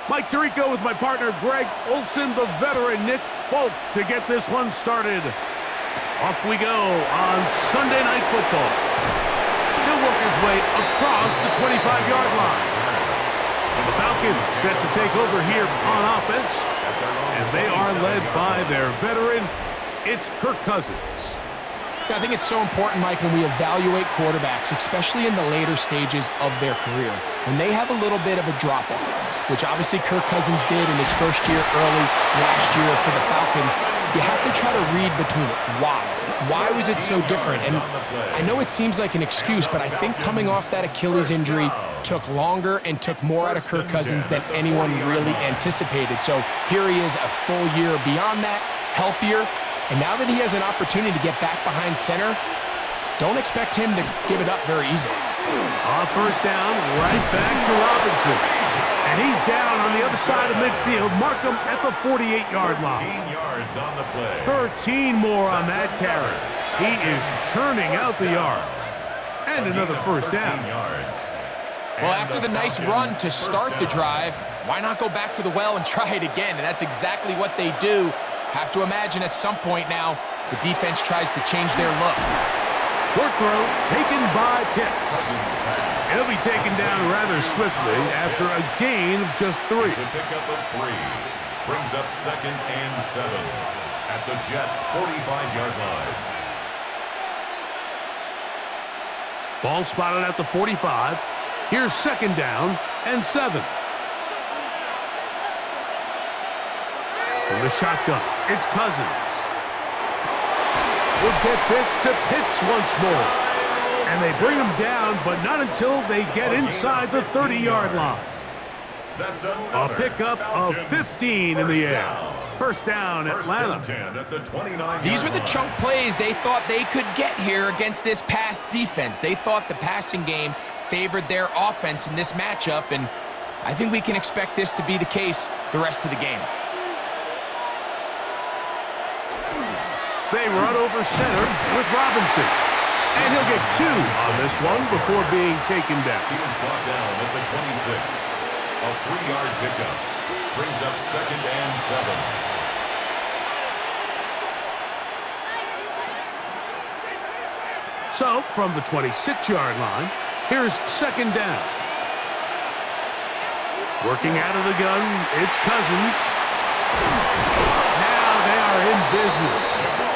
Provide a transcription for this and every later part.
Mike Tirico with my partner Greg Olson, the veteran Nick Folk to get this one started. Off we go on Sunday Night Football. He'll work his way across the 25-yard line. The Falcons set to take over here on offense, and they are led by their veteran. It's Kirk Cousins. I think it's so important, Mike, when we evaluate quarterbacks, especially in the later stages of their career, when they have a little bit of a drop-off, which obviously Kirk Cousins did in his first year early last year for the Falcons. You have to try to read between it. Why? Why was it so different? And I know it seems like an excuse, but I think coming off that Achilles injury took longer and took more out of Kirk Cousins than anyone really anticipated. So here he is, a full year beyond that, healthier. And now that he has an opportunity to get back behind center, don't expect him to give it up very easily. On first down, right back to Robinson. And he's down on the other side of midfield. Mark him at the 48-yard line. 13 yards on the play. 13 more on that carry. He is churning out the yards. And another first down. Well, after the nice run to start the drive, why not go back to the well and try it again? And that's exactly what they do. Have to imagine at some point now, the defense tries to change their look. Short throw taken by Pitts. He'll be taken down rather swiftly after a gain of just 3. It's a pickup of 3. Brings up 2nd and 7 at the Jets' 45-yard line. Ball spotted at the 45. Here's 2nd down and 7. From the shotgun, it's Cousins. We'll get this to Pitts once more. And they bring him down, but not until they get inside the 30-yard line. A pickup of 15 in the air. First down, Atlanta. These are the chunk plays they thought they could get here against this pass defense. They thought the passing game favored their offense in this matchup, and I think we can expect this to be the case the rest of the game. They run over center with Robinson. And he'll get 2 on this one before being taken down. He was brought down at the 26. A 3-yard pickup. Brings up 2nd and 7. So, from the 26-yard line, here's 2nd down. Working out of the gun, it's Cousins. Now they are in business.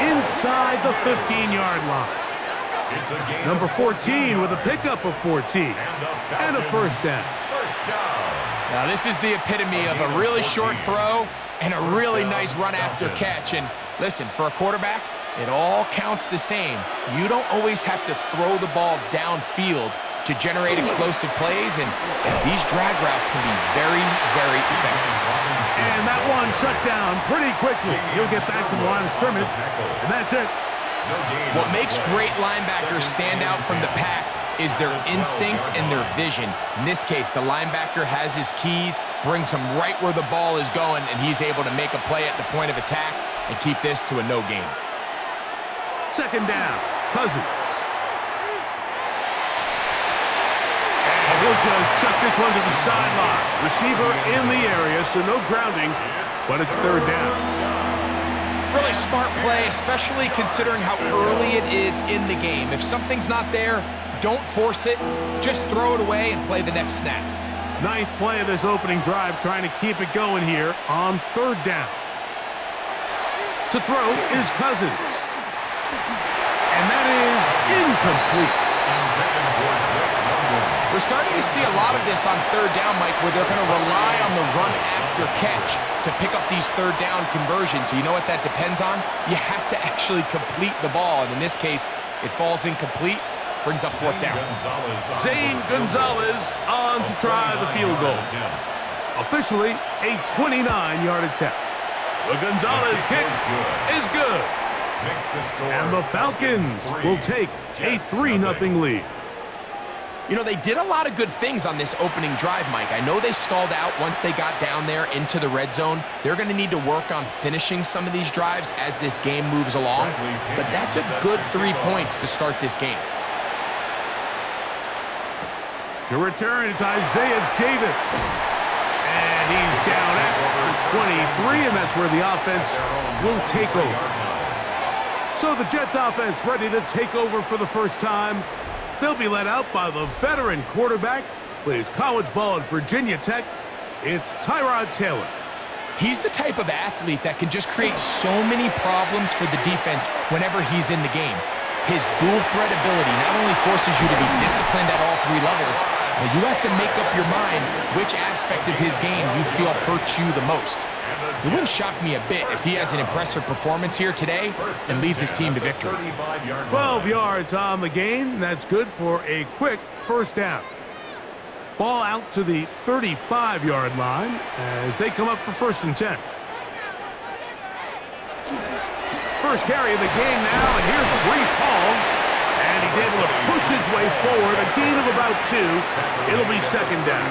Inside the 15-yard line. Number 14 with a pickup of 14. And a first down. Now this is the epitome of a really short throw and a really nice run after catch. And listen, for a quarterback, it all counts the same. You don't always have to throw the ball downfield to generate explosive plays, and these drag routes can be very, very effective. And that one shut down pretty quickly. He'll get back to the line of scrimmage, and that's it. What makes great linebackers stand out from the pack is their instincts and their vision. In this case, the linebacker has his keys, brings him right where the ball is going, and he's able to make a play at the point of attack and keep this to a no gain. 2nd down, Cousins. And he'll just chuck this one to the sideline. Receiver in the area, so no grounding, but it's 3rd down. Really smart play, especially considering how early it is in the game. If something's not there, don't force it. Just throw it away and play the next snap. 9th play of this opening drive, trying to keep it going here on 3rd down. To throw is Cousins. And that is incomplete. We're starting to see a lot of this on 3rd down, Mike, where they're going to rely on the run after catch to pick up these 3rd down conversions. So you know what that depends on? You have to actually complete the ball. And in this case, it falls incomplete, brings up 4th down. Zane Gonzalez on to try the field goal. Officially a 29-yard attempt. The Gonzalez kick is good. And the Falcons will take a 3-0 lead. You know, they did a lot of good things on this opening drive, Mike. I know they stalled out once they got down there into the red zone. They're going to need to work on finishing some of these drives as this game moves along. But that's a good 3 points to start this game. To return, it's Isaiah Davis. And And he's down at the 23, and that's where the offense will take over. So the Jets offense ready to take over for the first time. They'll be led out by the veteran quarterback, plays college ball at Virginia Tech. It's Tyrod Taylor. He's the type of athlete that can just create so many problems for the defense whenever he's in the game. His dual threat ability not only forces you to be disciplined at all three levels, but you have to make up your mind which aspect of his game you feel hurts you the most. It wouldn't shock me a bit if he has an impressive performance here today and leads his team to victory. 12 yards on the gain. That's good for a quick first down. Ball out to the 35-yard line as they come up for 1st and 10. First carry of the game now, and here's Breece Hall. And he's able to push his way forward, a gain of about 2. It'll be 2nd down.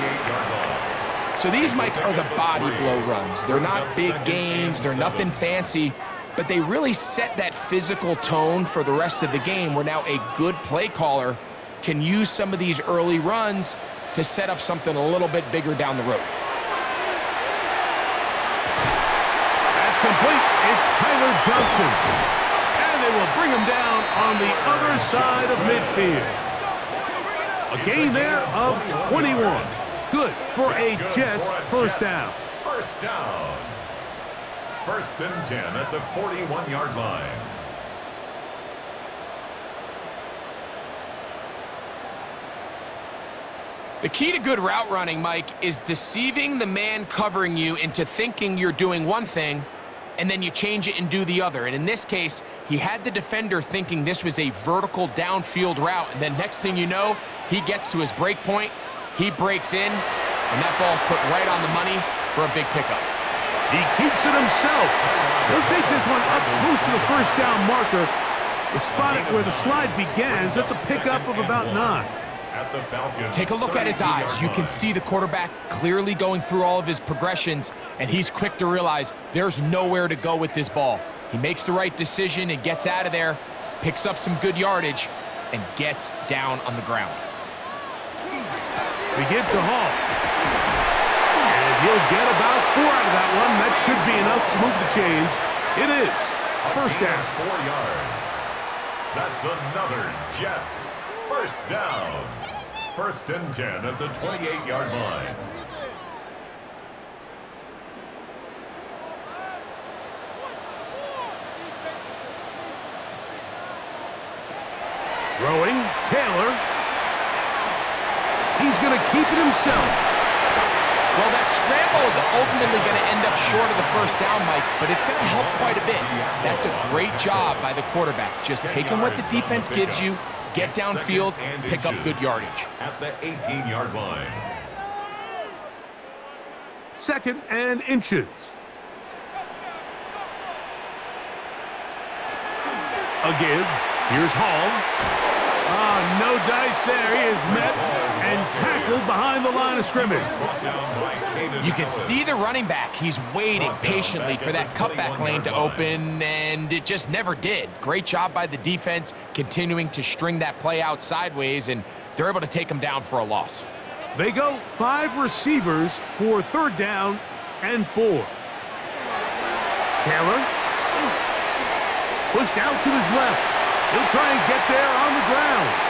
So these, Mike, are the body blow runs. They're not big gains, they're nothing fancy, but they really set that physical tone for the rest of the game where now a good play caller can use some of these early runs to set up something a little bit bigger down the road. That's complete. It's Tyler Johnson. And they will bring him down on the other side of midfield. A gain there of 21. Good for a Jets first down. First down. 1st and 10 at the 41-yard line. The key to good route running, Mike, is deceiving the man covering you into thinking you're doing one thing, and then you change it and do the other. And in this case, he had the defender thinking this was a vertical downfield route, and then next thing you know, he gets to his break point, he breaks in, and that ball's put right on the money for a big pickup. He keeps it himself. He'll take this one up close to the first down marker. The spot where the slide begins, that's a pickup of about 9. Take a look at his eyes. You can see the quarterback clearly going through all of his progressions, and he's quick to realize there's nowhere to go with this ball. He makes the right decision and gets out of there, picks up some good yardage, and gets down on the ground. We give to Hall. And he'll get about 4 out of that one. That should be enough to move the chains. It is. First down. 4 yards. That's another Jets first down. 1st and 10 at the 28-yard line. Throwing, Taylor. He's going to keep it himself. Well, that scramble is ultimately going to end up short of the first down, Mike, but it's going to help quite a bit. That's a great job by the quarterback, just taking what the defense gives you, get downfield, pick up good yardage. At the 18-yard line. 2nd and inches. A give. Here's Hall. No dice there. He is met and tackled behind the line of scrimmage. You can see the running back. He's waiting patiently for that cutback lane to open, and it just never did. Great job by the defense continuing to string that play out sideways, and they're able to take him down for a loss. They go 5 receivers for 3rd down and 4. Taylor. Pushed out to his left. He'll try and get there on the ground.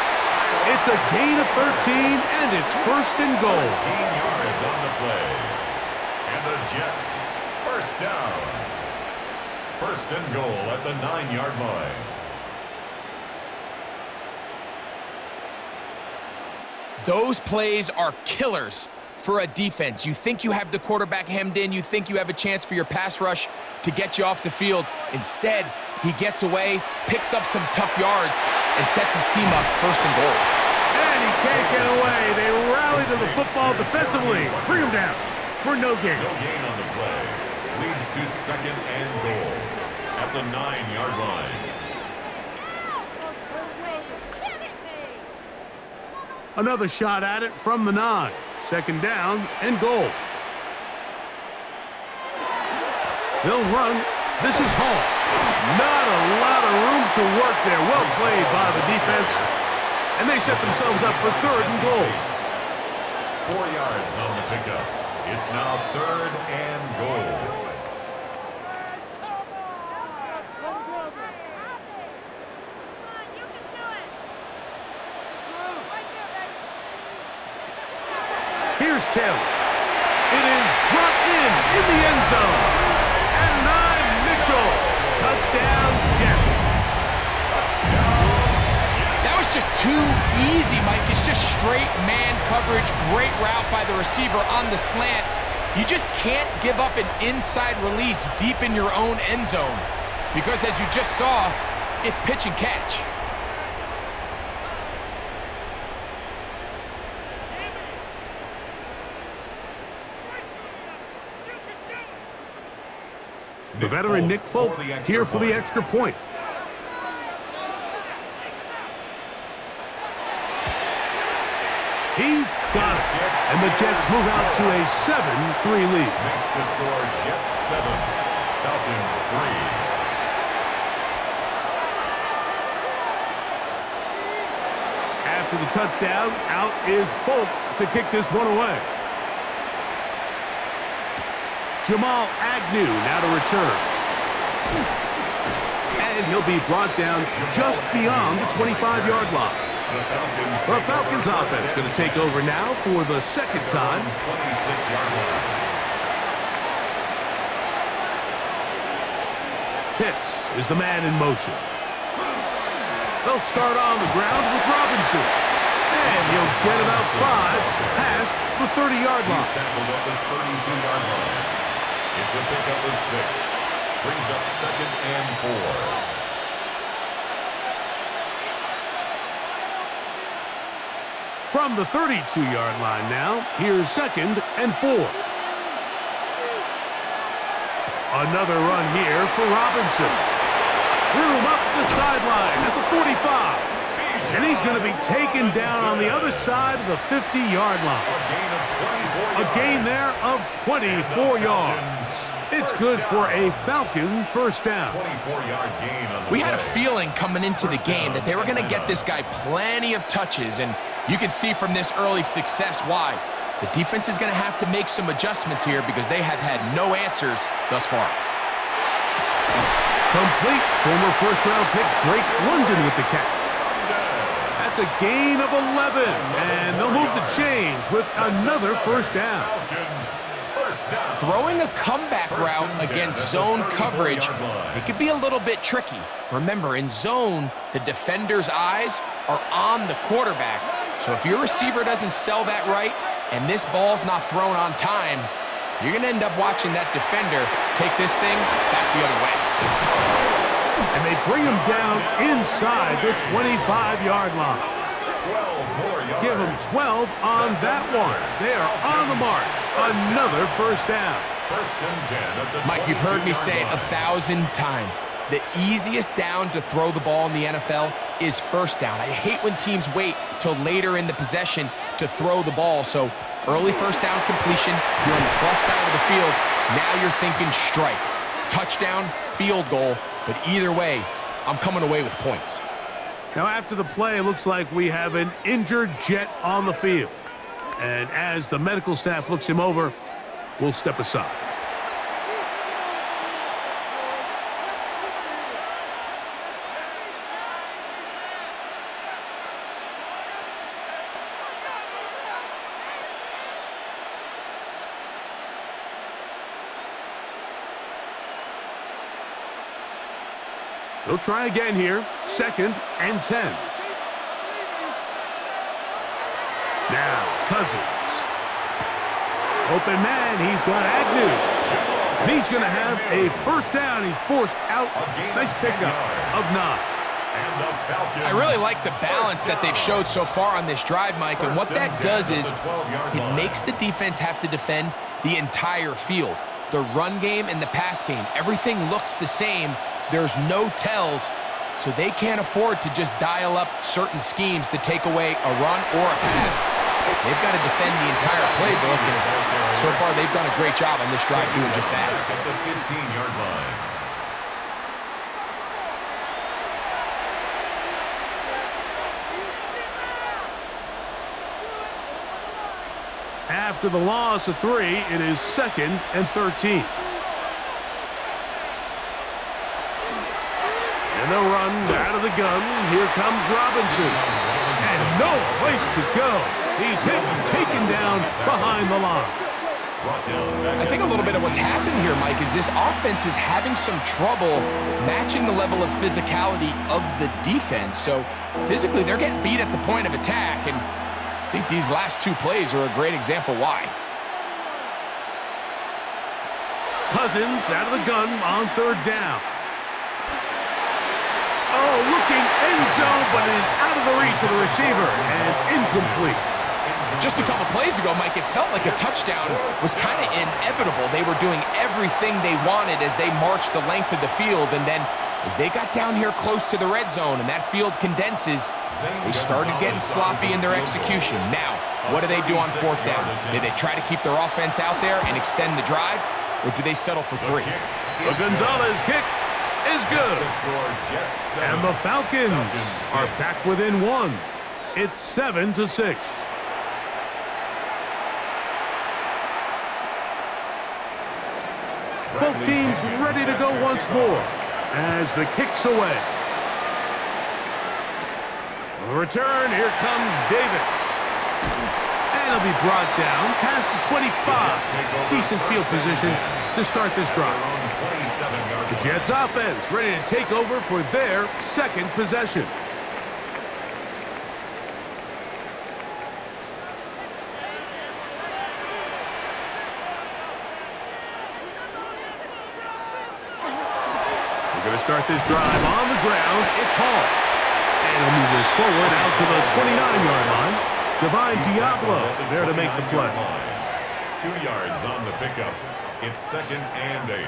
It's a gain of 13, and it's 1st and goal. 13 yards on the play. And the Jets, first down. 1st and goal at the 9-yard line. Those plays are killers for a defense. You think you have the quarterback hemmed in. You think you have a chance for your pass rush to get you off the field. Instead, he gets away, picks up some tough yards, and sets his team up 1st and goal. And he can't get away. They rally to the football defensively. Bring him down for no gain. No gain on the play. Leads to 2nd and goal at the 9-yard line. Another shot at it from the 9. 2nd down and goal. They'll run. This is Hall. Not a lot of room to work there. Well played by the defense. And they set themselves up for 3rd and goal. 4 yards on the pickup. It's now 3rd and goal. Here's Taylor. It is brought in the end zone. And 9, Mitchell. Touchdown, Jets. That was just too easy, Mike. It's just straight man coverage. Great route by the receiver on the slant. You just can't give up an inside release deep in your own end zone. Because as you just saw, it's pitch and catch. The veteran Nick Folk here for the extra point. He's got it. And the Jets move out to a 7-3 lead. Makes the score Jets 7, Falcons 3. After the touchdown, out is Folk to kick this one away. Jamal Agnew now to return. And he'll be brought down just beyond the 25-yard line. The Falcons offense going to take over now for the second time. 26-yard line. Pitts is the man in motion. They'll start on the ground with Robinson. And he'll get about 5 past the 30-yard line. He's tackled at the 32-yard line. It's a pickup of 6. Brings up 2nd and 4. From the 32-yard line now, here's 2nd and 4. Another run here for Robinson. Room up the sideline at the 45. And he's going to be taken down on the other side of the 50-yard line. A gain there of 24 yards. It's good for a Falcon first down. 24-yard gain on the We had a play. feeling coming into the game that they were going to get this guy plenty of touches, and you can see from this early success why. The defense is going to have to make some adjustments here because they have had no answers thus far. Complete. Former first-round pick Drake London with the catch. That's a gain of 11, and they'll move the chains with another first down. Throwing a comeback route against zone coverage, it could be a little bit tricky. Remember, in zone, the defender's eyes are on the quarterback. So if your receiver doesn't sell that right and this ball's not thrown on time, you're going to end up watching that defender take this thing back the other way. And they bring him down inside the 25-yard line. 12 more yards. Give them 12 on that one. They are on the march. Another first down. 1st and 10 at the Mike, you've heard me say it 22-yard line. 1,000 times. The easiest down to throw the ball in the NFL is first down. I hate when teams wait till later in the possession to throw the ball. So early first down completion, you're on the plus side of the field. Now you're thinking strike, touchdown, field goal. But either way, I'm coming away with points. Now after the play, it looks like we have an injured Jet on the field. And as the medical staff looks him over, we'll step aside. They'll try again here. 2nd and 10. Now, Cousins. Open man, he's got Agnew. And he's going to have a first down. He's forced out. Nice pickup of 9. I really like the balance that they've showed so far on this drive, Mike, and what that does is it makes the defense have to defend the entire field. The run game and the pass game, everything looks the same. There's no tells, so they can't afford to just dial up certain schemes to take away a run or a pass. They've got to defend the entire playbook, and so far they've done a great job on this drive doing just that. At the 15-yard line. After the loss of 3, it is 2nd and 13. And they'll run out of the gun. Here comes Robinson. And no place to go. He's hit and taken down behind the line. I think a little bit of what's happened here, Mike, is this offense is having some trouble matching the level of physicality of the defense. So physically, they're getting beat at the point of attack, and I think these last 2 plays are a great example why. Cousins out of the gun on 3rd down. Oh, looking end zone, but it is out of the reach of the receiver and incomplete. Just a couple plays ago, Mike, it felt like a touchdown was kind of inevitable. They were doing everything they wanted as they marched the length of the field, and then as they got down here close to the red zone and that field condenses, they started getting sloppy in their execution. Now, what do they do on 4th down? Do they try to keep their offense out there and extend the drive, or do they settle for 3? The Gonzalez kick is good. And the Falcons are back within 1. It's 7-6. Both teams ready to go once more as the kick's away. The return, here comes Davis. And he'll be brought down past the 25. Decent field position to start this drive. The Jets offense ready to take over for their 2nd possession. We're going to start this drive on the ground. It's Hall. And he'll move this forward out to the 29-yard line. Divine Diablo there to make the play. 2 yards on the pickup. It's 2nd and 8.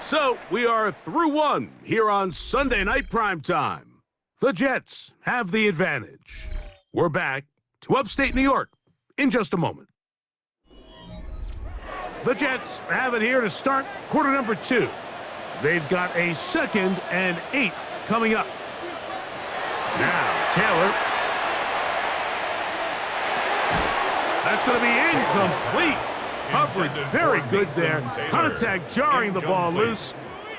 So we are through 1 here on Sunday Night Primetime. The Jets have the advantage. We're back to upstate New York in just a moment. The Jets have it here to start quarter number 2. They've got a 2nd and 8 coming up. Now, Taylor. That's going to be incomplete. Coverage very good there. Contact jarring the ball loose.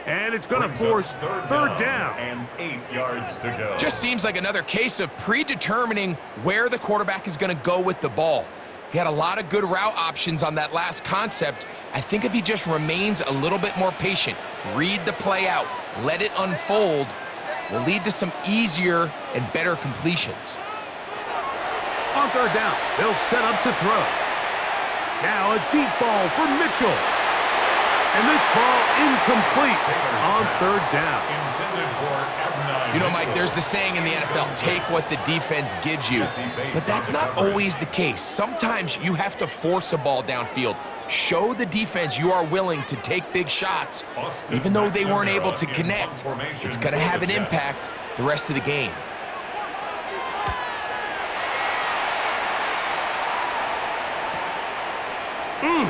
And it's going to force 3rd down. And 8 yards to go. Just seems like another case of predetermining where the quarterback is going to go with the ball. He had a lot of good route options on that last concept. I think if he just remains a little bit more patient, read the play out, let it unfold, will lead to some easier and better completions. On 3rd down, they'll set up to throw. Now a deep ball for Mitchell. And this ball incomplete on 3rd down. You know, Mike, there's the saying in the NFL, take what the defense gives you. But that's not always the case. Sometimes you have to force a ball downfield. Show the defense you are willing to take big shots. Even though they weren't able to connect, it's going to have an impact the rest of the game. And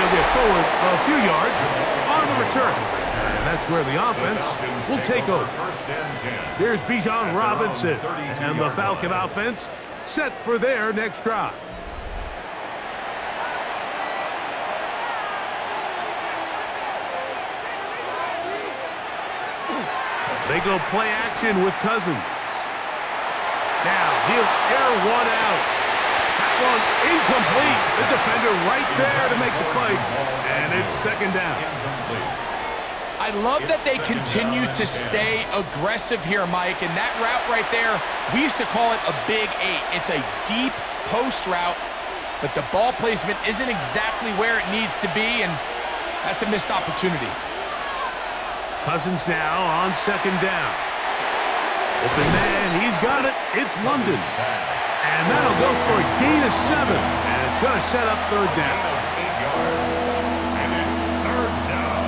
he'll get forward a few yards on the return. And that's where the offense will take over. Here's Bijan Robinson and the Falcon offense set for their next drive. They go play action with Cousins. Now he'll air one out. That one incomplete. The defender right there to make the play. And it's 2nd down. I love that they continue to stay aggressive here, Mike. And that route right there, we used to call it a big 8. It's a deep post route, but the ball placement isn't exactly where it needs to be, and that's a missed opportunity. Cousins now on 2nd down. Open man, he's got it. It's London. And that'll go for a gain of 7. And it's going to set up 3rd down. 8 yards. And it's 3rd down.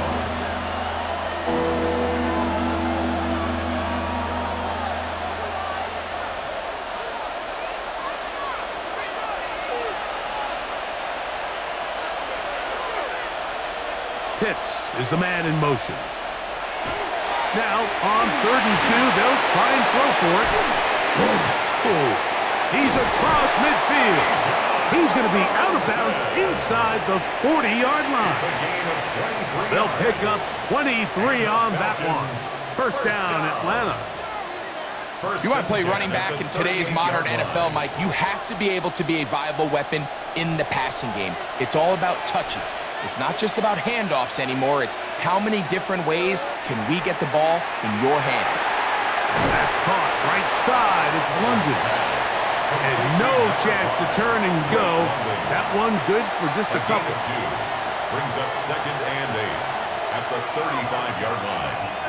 Pitts is the man in motion. Now, on 3rd and 2, they'll try and throw for it. He's across midfield. He's going to be out of bounds inside the 40-yard line. They'll pick up 23 on that one. First down, Atlanta. You want to play running back in today's modern NFL, Mike, you have to be able to be a viable weapon in the passing game. It's all about touches. It's not just about handoffs anymore. It's how many different ways can we get the ball in your hands. That's caught right side. It's London. And no chance to turn and go. That one good for just a couple. Brings up 2nd and 8 at the 35-yard line.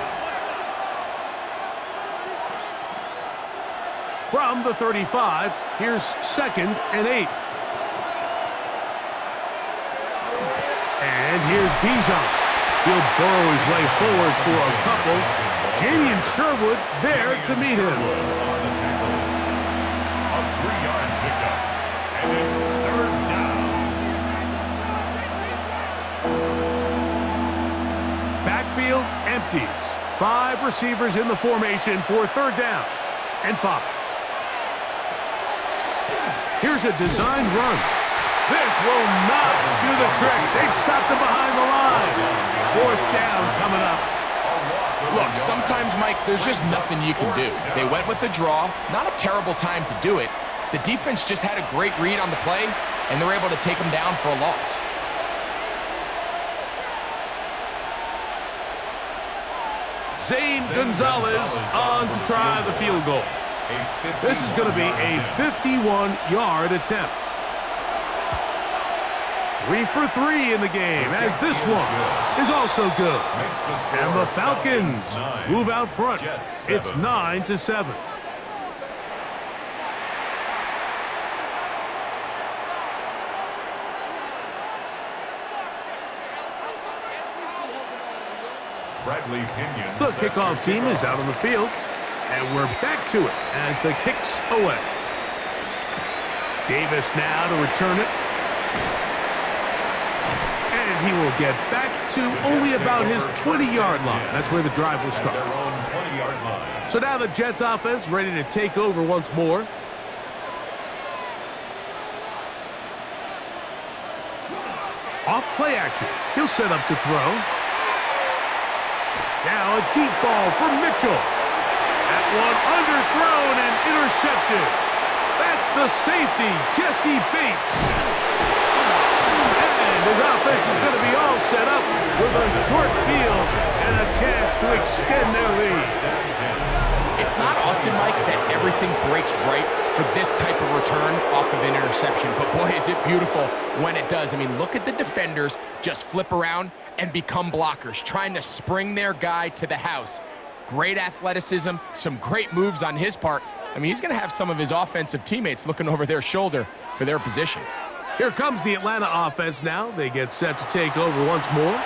From the 35, here's 2nd and 8. And here's Bijan. He'll burrow his way forward for a couple. Jamie and Sherwood there to meet him. A 3-yard pickup, and it's 3rd down. Backfield empties. 5 receivers in the formation for 3rd down and 5. Here's a designed run. This will not do the trick. They've stopped him behind the line. 4th down coming up. Look, sometimes, Mike, there's just nothing you can do. They went with the draw. Not a terrible time to do it. The defense just had a great read on the play, and they're able to take them down for a loss. Zane Gonzalez on to try the field goal. This is going to be a 51-yard attempt. 3 for 3 in the game, as this one is also good. And the Falcons move out front. It's 9-7. The kickoff team is out on the field, and we're back to it as the kick's away. Davis now to return it. And he will get back to only about his 20-yard line. That's where the drive will start. So now the Jets offense ready to take over once more. Off play action. He'll set up to throw. Now a deep ball for Mitchell. That one underthrown and intercepted. That's the safety, Jesse Bates. And his offense is going to be all set up with a short field and a chance to extend their lead. It's not often, Mike, that everything breaks right for this type of return off of an interception. But boy, is it beautiful when it does. I mean, look at the defenders just flip around and become blockers, trying to spring their guy to the house. Great athleticism, some great moves on his part. I mean, he's going to have some of his offensive teammates looking over their shoulder for their position. Here comes the Atlanta offense now. They get set to take over once more.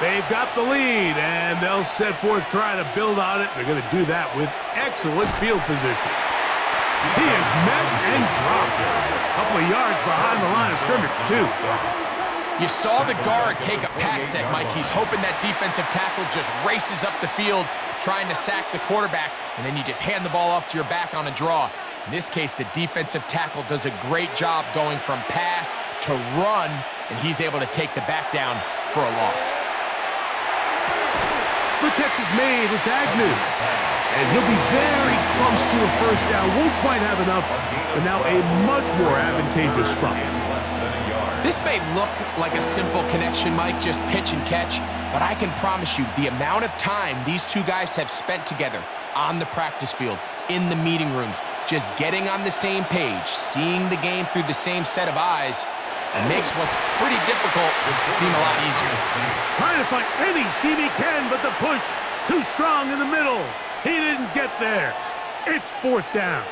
They've got the lead, and they'll set forth trying to build on it. They're going to do that with excellent field position. He is met and dropped. A couple of yards behind the line of scrimmage, too. You saw the guard take a pass set, Mike. He's hoping that defensive tackle just races up the field trying to sack the quarterback, and then you just hand the ball off to your back on a draw. In this case, the defensive tackle does a great job going from pass to run, and he's able to take the back down for a loss. The catch is made. It's Agnew. And he'll be very close to a first down. Won't quite have enough, but now a much more advantageous spot. This may look like a simple connection, Mike, just pitch and catch, but I can promise you the amount of time these two guys have spent together on the practice field, in the meeting rooms, just getting on the same page, seeing the game through the same set of eyes, it makes what's pretty difficult seem a lot easier. Trying to find any seam he can, but the push too strong in the middle. He didn't get there. It's 4th down.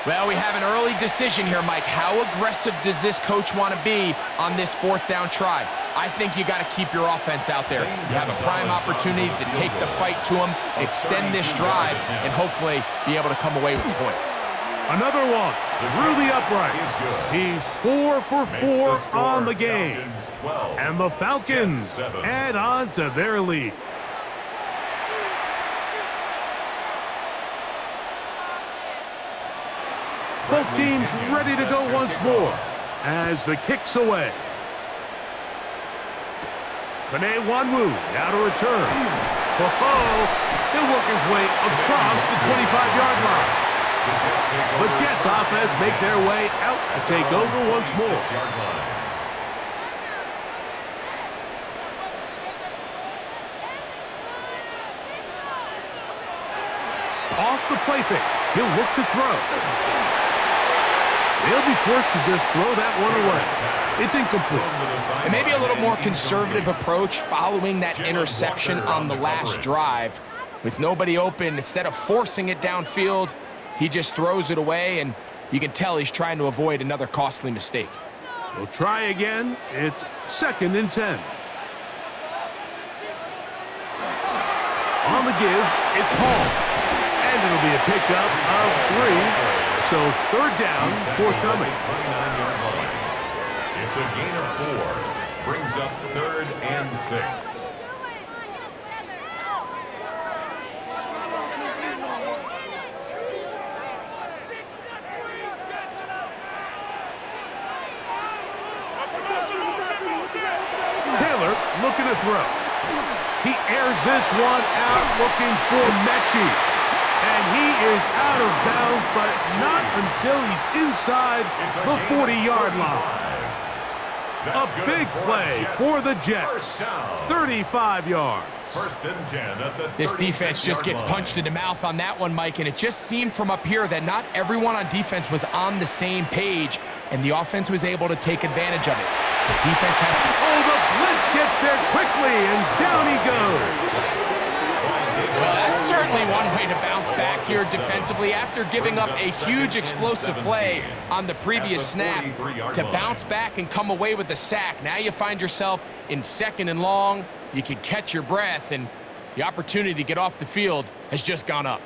Well, we have an early decision here, Mike. How aggressive does this coach want to be on this 4th down try? I think you got to keep your offense out there. You have a prime opportunity to take the fight to him, extend this drive, and hopefully be able to come away with points. Another one through the upright. He's 4 for 4 on the game. And the Falcons add on to their lead. Both teams ready to go once more as the kick's away. Panay Wanwu now to return. He'll work his way across the 25-yard line. The Jets offense make their way out to take over once more. Off the play fake, he'll look to throw. They'll be forced to just throw that one away. It's incomplete. And maybe a little more conservative approach following that interception on the last drive. With nobody open, instead of forcing it downfield, he just throws it away, and you can tell he's trying to avoid another costly mistake. We'll try again. It's 2nd and 10. On the give, it's Hall. And it'll be a pickup of 3. So 3rd down, forthcoming. It's a gain of 4. Brings up 3rd and 6. Taylor looking to throw. He airs this one out looking for Mechie. And he is out of bounds, but not until he's inside the 40-yard line. A big play for the Jets. 35 yards. 1st and 10 at the This defense just gets punched in the mouth on that one, Mike, and it just seemed from up here that not everyone on defense was on the same page, and the offense was able to take advantage of it. The defense has... Oh, the blitz gets there quickly, and down he goes. Well, that's certainly one way to bounce back here defensively after giving up a huge explosive play on the previous snap. To bounce back and come away with a sack. Now you find yourself in 2nd and long. You can catch your breath, and the opportunity to get off the field has just gone up.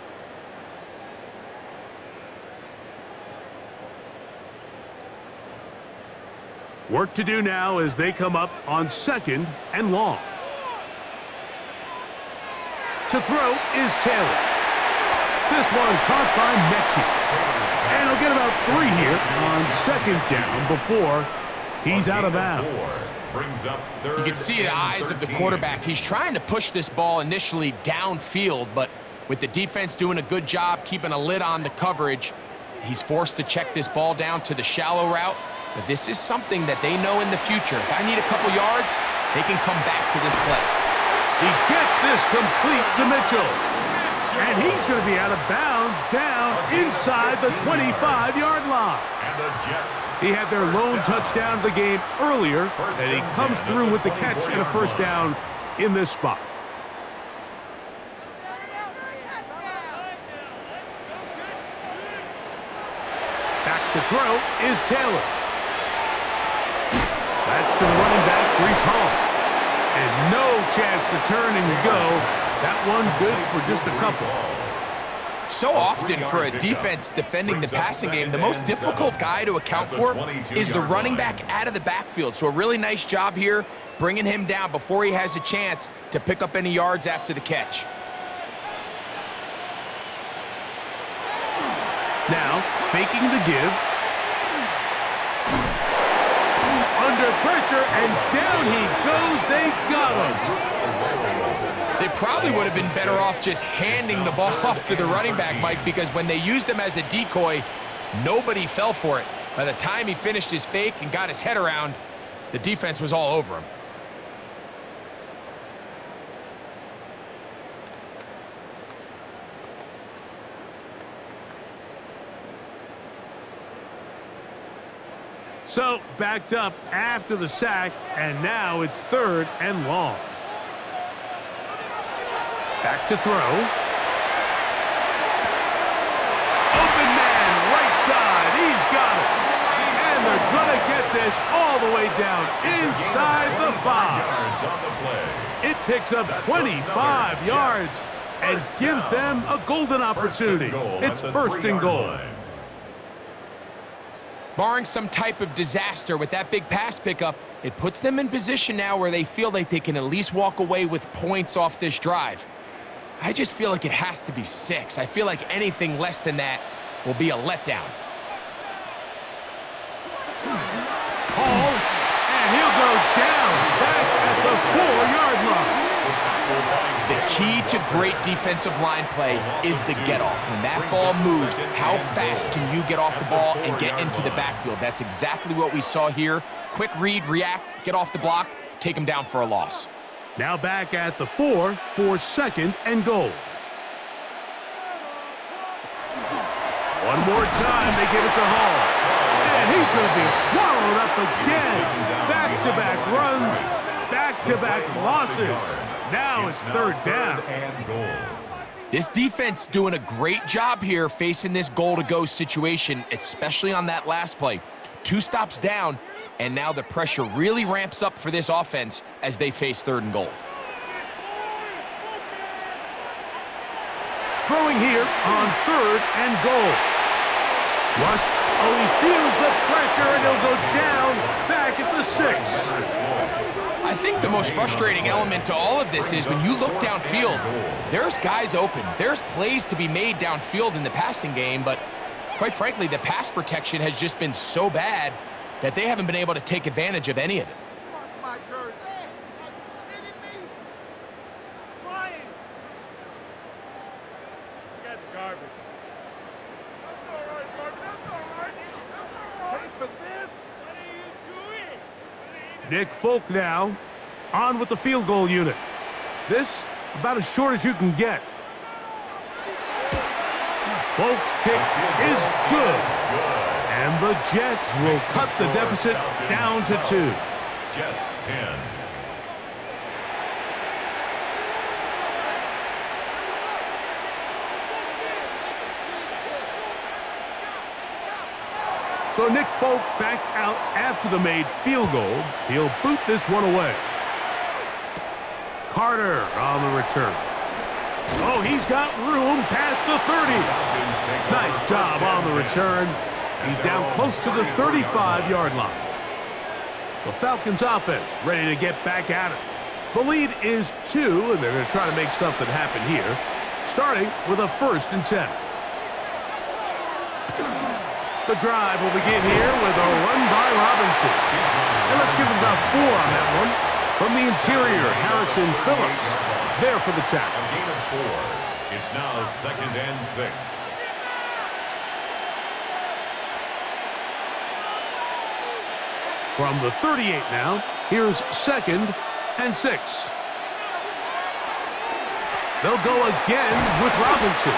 Work to do now as they come up on 2nd and long. To throw is Taylor. This one caught by Mechie. And he'll get about 3 here on 2nd down before he's out of bounds. You can see the eyes of the quarterback. He's trying to push this ball initially downfield, but with the defense doing a good job keeping a lid on the coverage, he's forced to check this ball down to the shallow route. But this is something that they know in the future. If I need a couple yards, they can come back to this play. He gets this complete to Mitchell. And he's going to be out of bounds down inside the 25-yard line. And the Jets. He had their lone touchdown of the game earlier, and he comes through with the catch and a 1st down in this spot. Back to throw is Taylor. That's the running back, Breece Hall. And no chance to turn and go. That one good for just a couple. So often for a defense defending the passing game, the most difficult guy to account for is the running back out of the backfield. So a really nice job here bringing him down before he has a chance to pick up any yards after the catch. Now, faking the give. Under pressure, and down he goes. They got him. They probably would have been better off just handing the ball off to the running back, Mike, because when they used him as a decoy, nobody fell for it. By the time he finished his fake and got his head around, the defense was all over him. So, backed up after the sack, and now it's 3rd and long. Back to throw. Open man, right side. He's got it. And they're going to get this all the way down inside the 5. It picks up 25 yards and gives them a golden opportunity. It's 1st and goal. Barring some type of disaster with that big pass pickup, it puts them in position now where they feel like they can at least walk away with points off this drive. I just feel like it has to be 6. I feel like anything less than that will be a letdown. key to great defensive line play is the get-off. When that ball moves, how fast can you get off the ball and get into the backfield? That's exactly what we saw here. Quick read, react, get off the block, take him down for a loss. Now back at the 4 for 2nd and goal. One more time, they give it to Hall. And he's going to be swallowed up again. Back-to-back runs, back-to-back losses. Now it's 3rd down. This defense doing a great job here facing this goal-to-go situation, especially on that last play. 2 stops down, and now the pressure really ramps up for this offense as they face 3rd and goal. Throwing here on 3rd and goal. Flushed. Oh, he feels the pressure, and he'll go down back at the 6. I think the most frustrating element to all of this is when you look downfield, there's guys open. There's plays to be made downfield in the passing game, but quite frankly, the pass protection has just been so bad that they haven't been able to take advantage of any of it. Nick Folk now on with the field goal unit. This about as short as you can get. Folk's kick is good. And the Jets will cut the deficit down to 2. Jets 10. So Nick Folk back out after the made field goal. He'll boot this one away. Carter on the return. Oh, he's got room past the 30. Nice job on the return. He's down close to the 35-yard line. The Falcons offense ready to get back at it. The lead is 2, and they're going to try to make something happen here, starting with a 1st and 10. The drive will begin here with a run by Robinson. And let's give him about 4 on that one. From the interior, Harrison Phillips there for the tackle. A gain of 4. It's now 2nd and 6. From the 38 now, here's 2nd and 6. They'll go again with Robinson.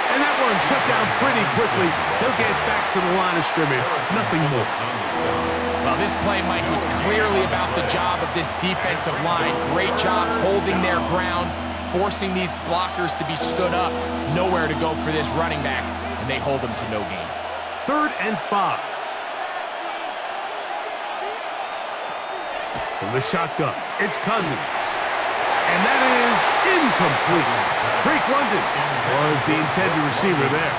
And that one shut down pretty quickly. He'll get back to the line of scrimmage. Nothing more. Well, this play, Mike, was clearly about the job of this defensive line. Great job holding their ground, forcing these blockers to be stood up. Nowhere to go for this running back, and they hold them to no gain. 3rd and 5. From the shotgun, it's Cousins. And that is incomplete. Drake London was the intended receiver there.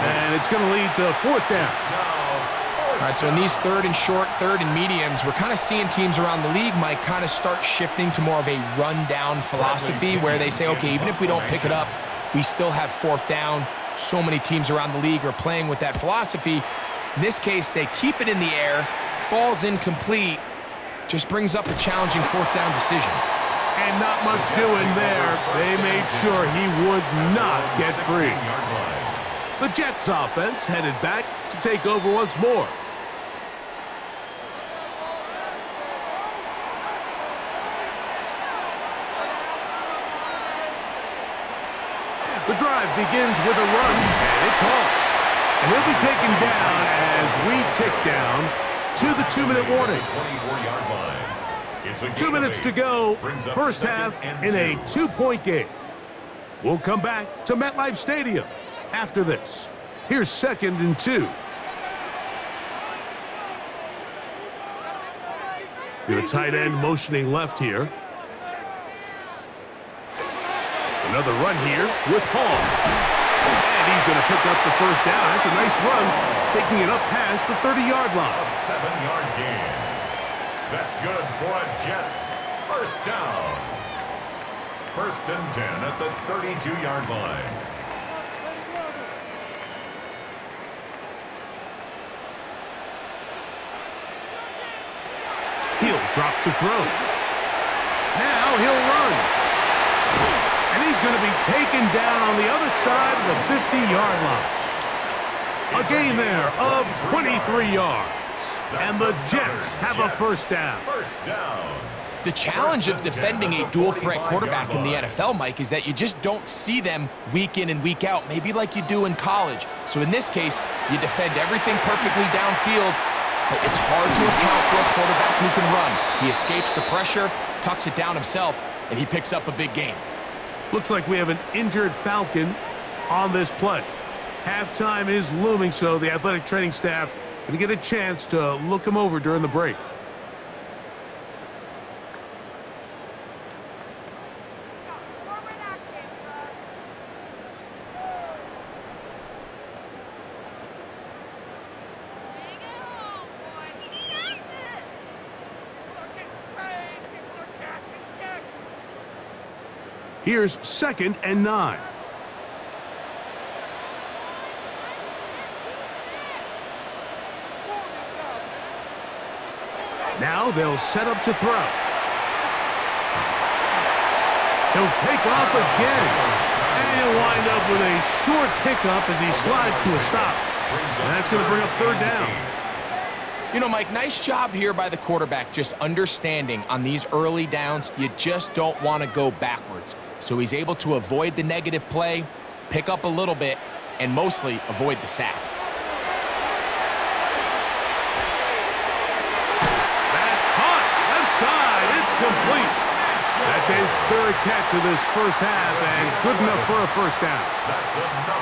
And it's going to lead to 4th down. All right, so in these 3rd and short, 3rd and mediums, we're kind of seeing teams around the league, Mike, kind of start shifting to more of a run-down philosophy where they say, okay, even if we don't pick it up, we still have 4th down. So many teams around the league are playing with that philosophy. In this case, they keep it in the air, falls incomplete, just brings up a challenging 4th down decision. And not much doing there. They made sure he would not get free. The Jets offense headed back to take over once more. The drive begins with a run, and it's Hall. And he'll be taken down as we tick down to the 2-minute warning. 24-yard line. 2 minutes to go, first half in a 2-point game. We'll come back to MetLife Stadium after this. Here's 2nd and 2. The tight end motioning left here. Another run here with Hall. And he's going to pick up the 1st down. That's a nice run, taking it up past the 30-yard line. A 7-yard gain. That's good for a Jets 1st down. 1st and 10 at the 32-yard line. He'll drop to throw. Now he'll run. He's going to be taken down on the other side of the 50-yard line. A gain there of 23 yards. And the Jets have a first down. The challenge of defending a dual-threat quarterback in the NFL, Mike, is that you just don't see them week in and week out, maybe like you do in college. So in this case, you defend everything perfectly downfield, but it's hard to account for a quarterback who can run. He escapes the pressure, tucks it down himself, and he picks up a big gain. Looks like we have an injured Falcon on this play. Halftime is looming, so the athletic training staff going to get a chance to look him over during the break. Here's 2nd and 9. Now they'll set up to throw. He'll take off again. And he'll wind up with a short pickup as he slides to a stop. And that's going to bring up 3rd down. You know, Mike, nice job here by the quarterback, just understanding on these early downs, you just don't want to go backwards. So he's able to avoid the negative play, pick up a little bit, and mostly avoid the sack. That's caught. Left side. It's complete. That's his 3rd catch of this first half, and good enough for a first down.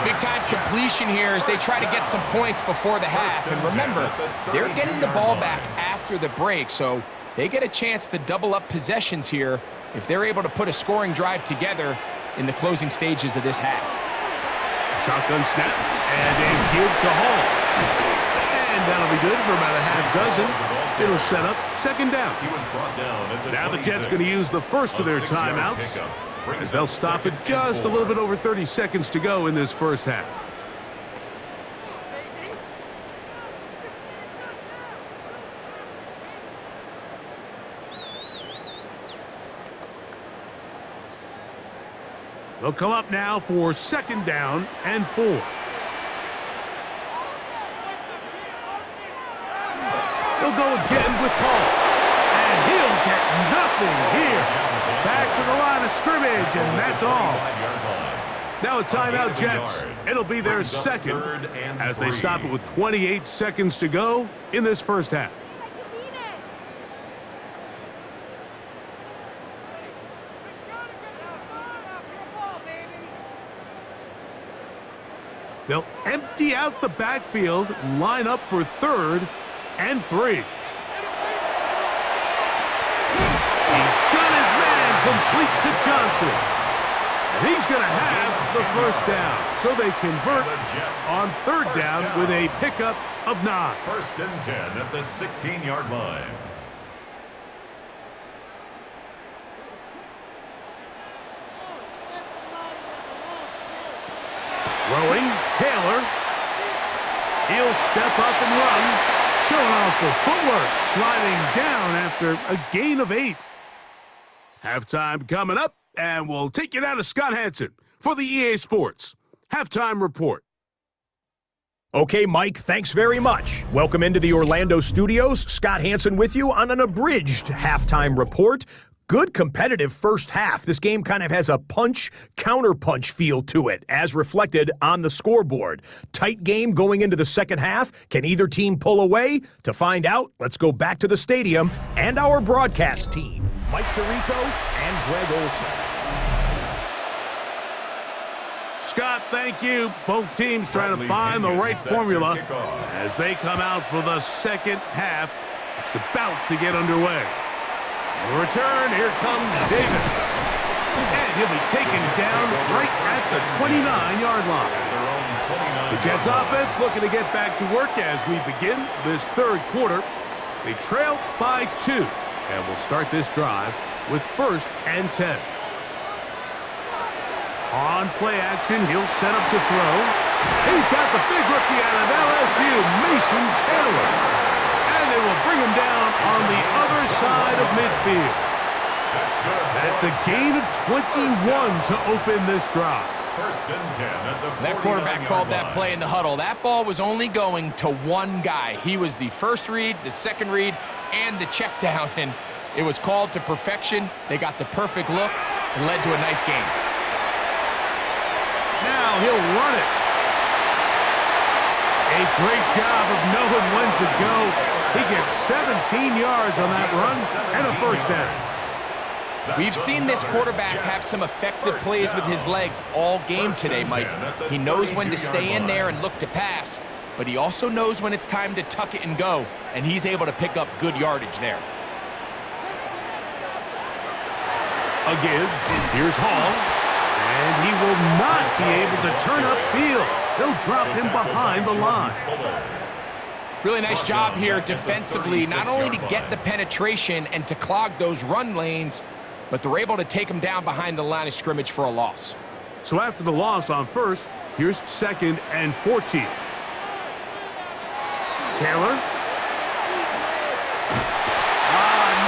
Big-time completion here as they try to get some points before the half. And remember, they're getting the ball back after the break, so they get a chance to double up possessions here if they're able to put a scoring drive together in the closing stages of this half. Shotgun snap, and a give to Hall. And that'll be good for about a half dozen. It'll set up 2nd down. Now the Jets going to use the first of their timeouts, as they'll stop it just a little bit over 30 seconds to go in this first half. They'll come up now for 2nd down and 4. He'll go again with Hall. And he'll get nothing here. Back to the line of scrimmage, and that's all. Now a timeout, Jets. It'll be their 2nd as they stop it with 28 seconds to go in this first half. They'll empty out the backfield, line up for 3rd and 3. He's got his man complete to Johnson. And he's going to have the first down. So they convert on 3rd down with a pickup of 9. 1st and 10 at the 16-yard line. Throwing, Taylor. He'll step up and run. Showing off the footwork. Sliding down after a gain of 8. Halftime coming up, and we'll take you down to Scott Hansen for the EA Sports Halftime Report. Okay, Mike, thanks very much. Welcome into the Orlando studios. Scott Hansen with you on an abridged halftime report. Good competitive first half. This game kind of has a punch-counterpunch feel to it, as reflected on the scoreboard. Tight game going into the second half. Can either team pull away? To find out, let's go back to the stadium and our broadcast team, Mike Tirico and Greg Olson. Scott, thank you. Both teams trying to find the right formula as they come out for the second half. It's about to get underway. Return, here comes Davis. And he'll be taken down right at the 29-yard line. The Jets offense looking to get back to work as we begin this third quarter. They trail by 2. And we'll start this drive with 1st and 10. On play action, he'll set up to throw. He's got the big rookie out of LSU, Mason Taylor. And they will bring him down on the other side of midfield. That's good. That's a gain of 21 to open this drive. First and 10 at the 49-yard line. That quarterback called that play in the huddle. That ball was only going to one guy. He was the first read, the second read, and the check down, and it was called to perfection. They got the perfect look and led to a nice game. Now he'll run it. A great job of knowing when to go. He gets 17 yards on that run and a first down. We've seen this quarterback have some effective plays with his legs all game today, Mike. He knows when to stay in there and look to pass, but he also knows when it's time to tuck it and go, and he's able to pick up good yardage there. A give. Here's Hall. And he will not be able to turn upfield. They'll drop him behind the line. Really nice job here defensively, not only to get the penetration and to clog those run lanes, but they're able to take him down behind the line of scrimmage for a loss. So after the loss on first, here's 2nd and 14. Taylor.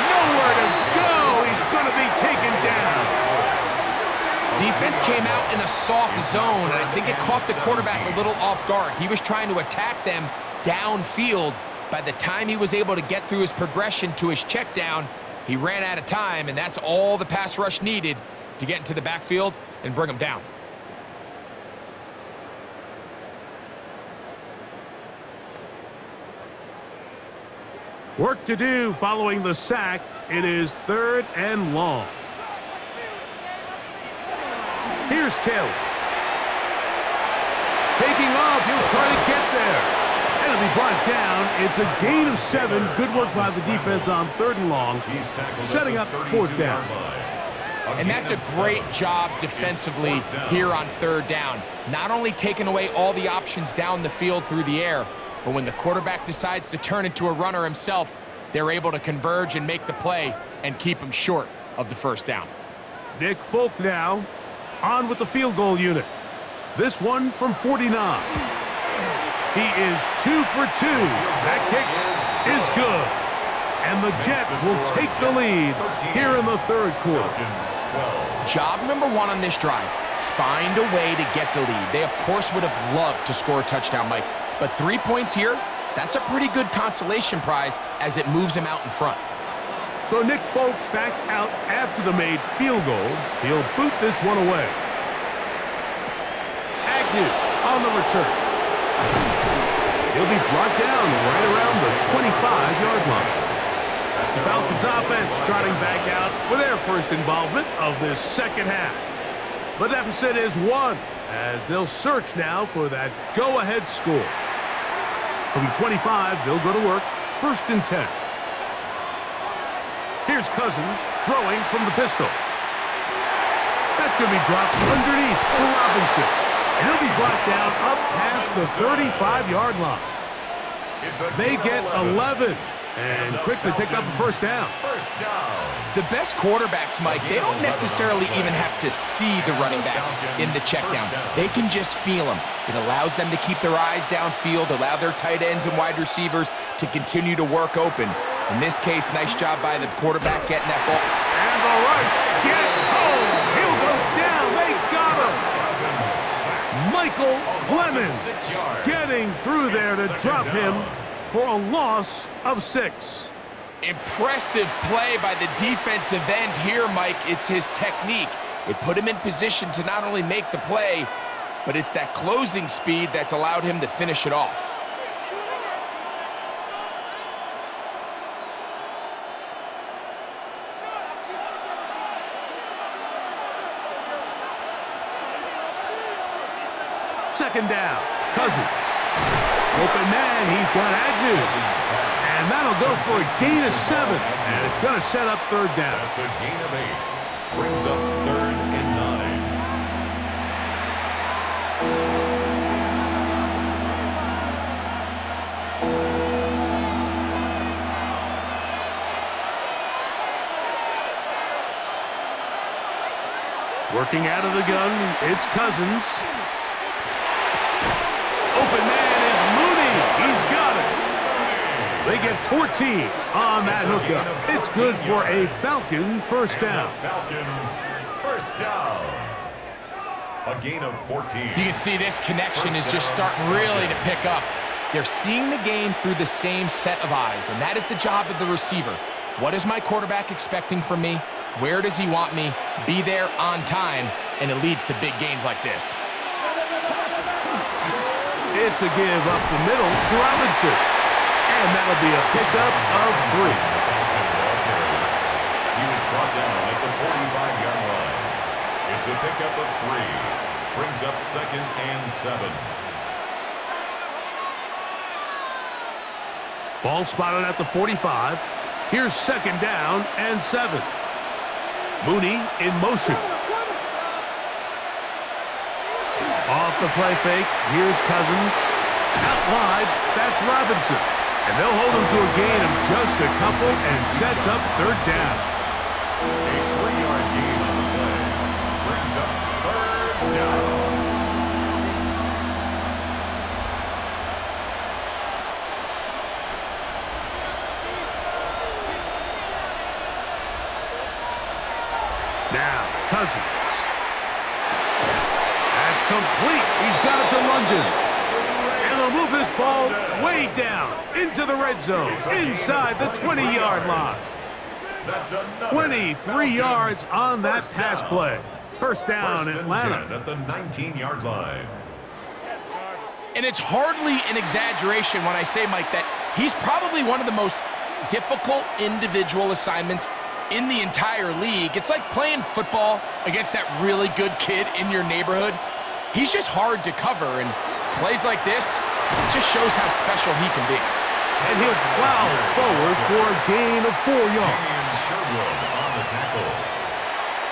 Nowhere to go. He's going to be taken down. Defense came out in a soft zone, and I think it caught the quarterback a little off guard. He was trying to attack them downfield. By the time he was able to get through his progression to his check down, he ran out of time, and that's all the pass rush needed to get into the backfield and bring him down. Work to do following the sack. It is 3rd and long. Here's Taylor. Taking off, he'll try to get there. And it'll be brought down. It's a gain of 7. Good work by the defense on 3rd and long, setting up 4th down. And that's a great job defensively here on 3rd down. Not only taking away all the options down the field through the air, but when the quarterback decides to turn into a runner himself, they're able to converge and make the play and keep him short of the 1st down. Nick Folk now on with the field goal unit. This one from 49. He is 2 for 2. That kick is good. And the Jets will take the lead here in the 3rd quarter. Job number 1 on this drive, find a way to get the lead. They, of course, would have loved to score a touchdown, Mike. But 3 points here, that's a pretty good consolation prize as it moves him out in front. So Nick Folk back out after the made field goal. He'll boot this one away. Agnew on the return. He'll be brought down right around the 25-yard line. The Falcons offense trotting back out for their first involvement of this 2nd half. The deficit is 1 as they'll search now for that go-ahead score. From the 25, they'll go to work. 1st and 10. Here's Cousins throwing from the pistol. That's going to be dropped underneath for Robinson. And he'll be brought down up past the 35-yard line. They get 11 and quickly pick up a 1st down. The best quarterbacks, Mike, they don't necessarily even have to see the running back in the check down. They can just feel him. It allows them to keep their eyes downfield, allow their tight ends and wide receivers to continue to work open. In this case, nice job by the quarterback getting that ball. And the rush gets home. He'll go down. They got him. Michael Clemens getting through there to drop him for a loss of 6. Impressive play by the defensive end here, Mike. It's his technique. It put him in position to not only make the play, but it's that closing speed that's allowed him to finish it off. Second down. Cousins. Open man. He's got Agnew. And that'll go for a gain of 7. And it's going to set up 3rd down. That's a gain of 8. Brings up 3rd and 9. Working out of the gun, it's Cousins. Open man is Mooney. He's got it. They get 14 on that hookup. It's good for a Falcon first down. Falcons first down. A gain of 14. You can see this connection is just starting really to pick up. They're seeing the game through the same set of eyes, and that is the job of the receiver. What is my quarterback expecting from me? Where does he want me? Be there on time, and it leads to big gains like this. It's a give up the middle to Robinson. And that'll be a pickup of 3. He was brought down at the 45-yard line. It's a pickup of 3. Brings up 2nd and 7. Ball spotted at the 45. Here's 2nd down and 7. Mooney in motion. Off the play fake, here's Cousins. Out wide, that's Robinson. And they'll hold him to a gain of just a couple and sets up 3rd down. A 3-yard gain on the play. Brings up 3rd down. Now, Cousins. That's complete. He's got it to London. And they'll move this ball way down into the red zone, inside the 20-yard line. That's 23 yards on that pass play. First down, Atlanta. At the 19-yard line. And it's hardly an exaggeration when I say, Mike, that he's probably one of the most difficult individual assignments in the entire league. It's like playing football against that really good kid in your neighborhood. He's just hard to cover, and plays like this, it just shows how special he can be. And he'll plow forward for a gain of 4 yards. Sherwood on the tackle.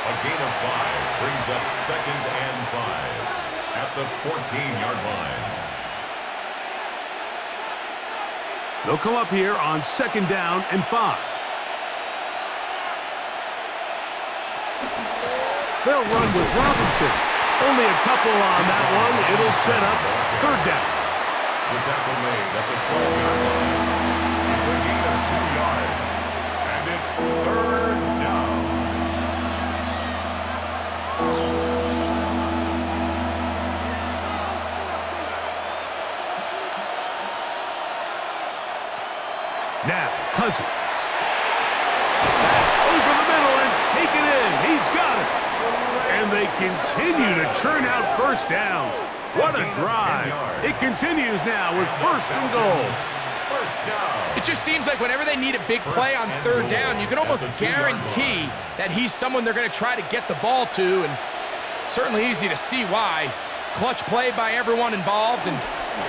A gain of 5 brings up 2nd and 5 at the 14-yard line. They'll come up here on 2nd down and 5. They'll run with Robinson. Only a couple on that one. It'll set up 3rd down. The tackle made at the 12-yard line. It's a gain of 2 yards. And it's 3rd down. Now, Cousins. That's over the middle and taken in. He's got it. And they continue to churn out first downs. What a drive. It continues now with 1st and goal. First down. It just seems like whenever they need a big play on 3rd down, you can almost guarantee that he's someone they're going to try to get the ball to, and certainly easy to see why. Clutch play by everyone involved and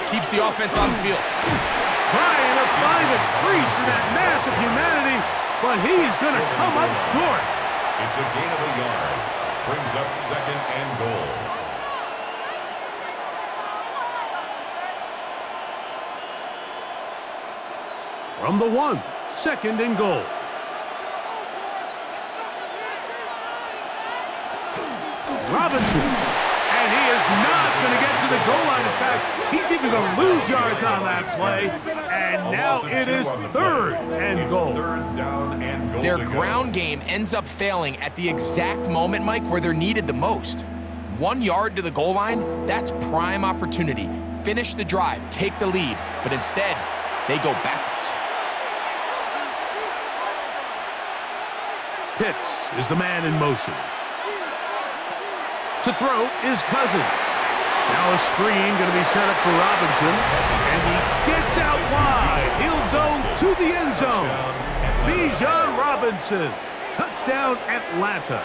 keeps the offense on the field. Trying to find a crease in that mass of humanity, but he's going to come up short. It's a gain of a yard. Brings up 2nd and goal. From the 1, 2nd and goal. Robinson. And he is not going to get to the goal line. In fact, he's even going to lose yards on that play. And now it is 3rd and goal. 3rd down and goal. Their ground game ends up failing at the exact moment, Mike, where they're needed the most. 1 yard to the goal line, that's prime opportunity. Finish the drive, take the lead, but instead, they go backwards. Pitts is the man in motion. To throw is Cousins. Now a screen going to be set up for Robinson. And he gets out wide. He'll go to the end zone. Bijan Robinson. Touchdown, Atlanta.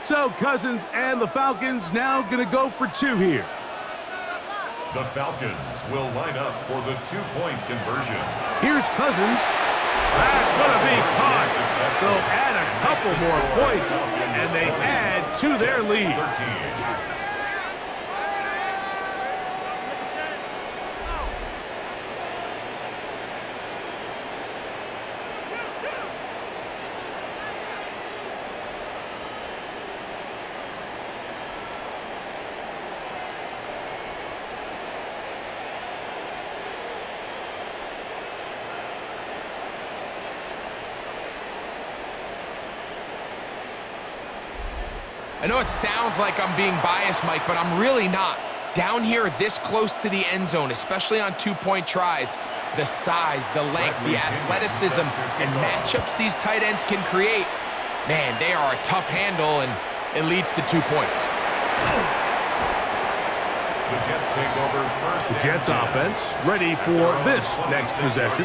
So Cousins and the Falcons now going to go for 2 here. The Falcons will line up for the 2-point conversion. Here's Cousins. That's going to be caught. So add a couple more points, and they add to their lead. I know it sounds like I'm being biased, Mike, but I'm really not. Down here this close to the end zone, especially on two-point tries, the size, the length, the athleticism, and matchups these tight ends can create, man, they are a tough handle, and it leads to 2 points. The Jets take over first. The Jets offense ready for this next possession.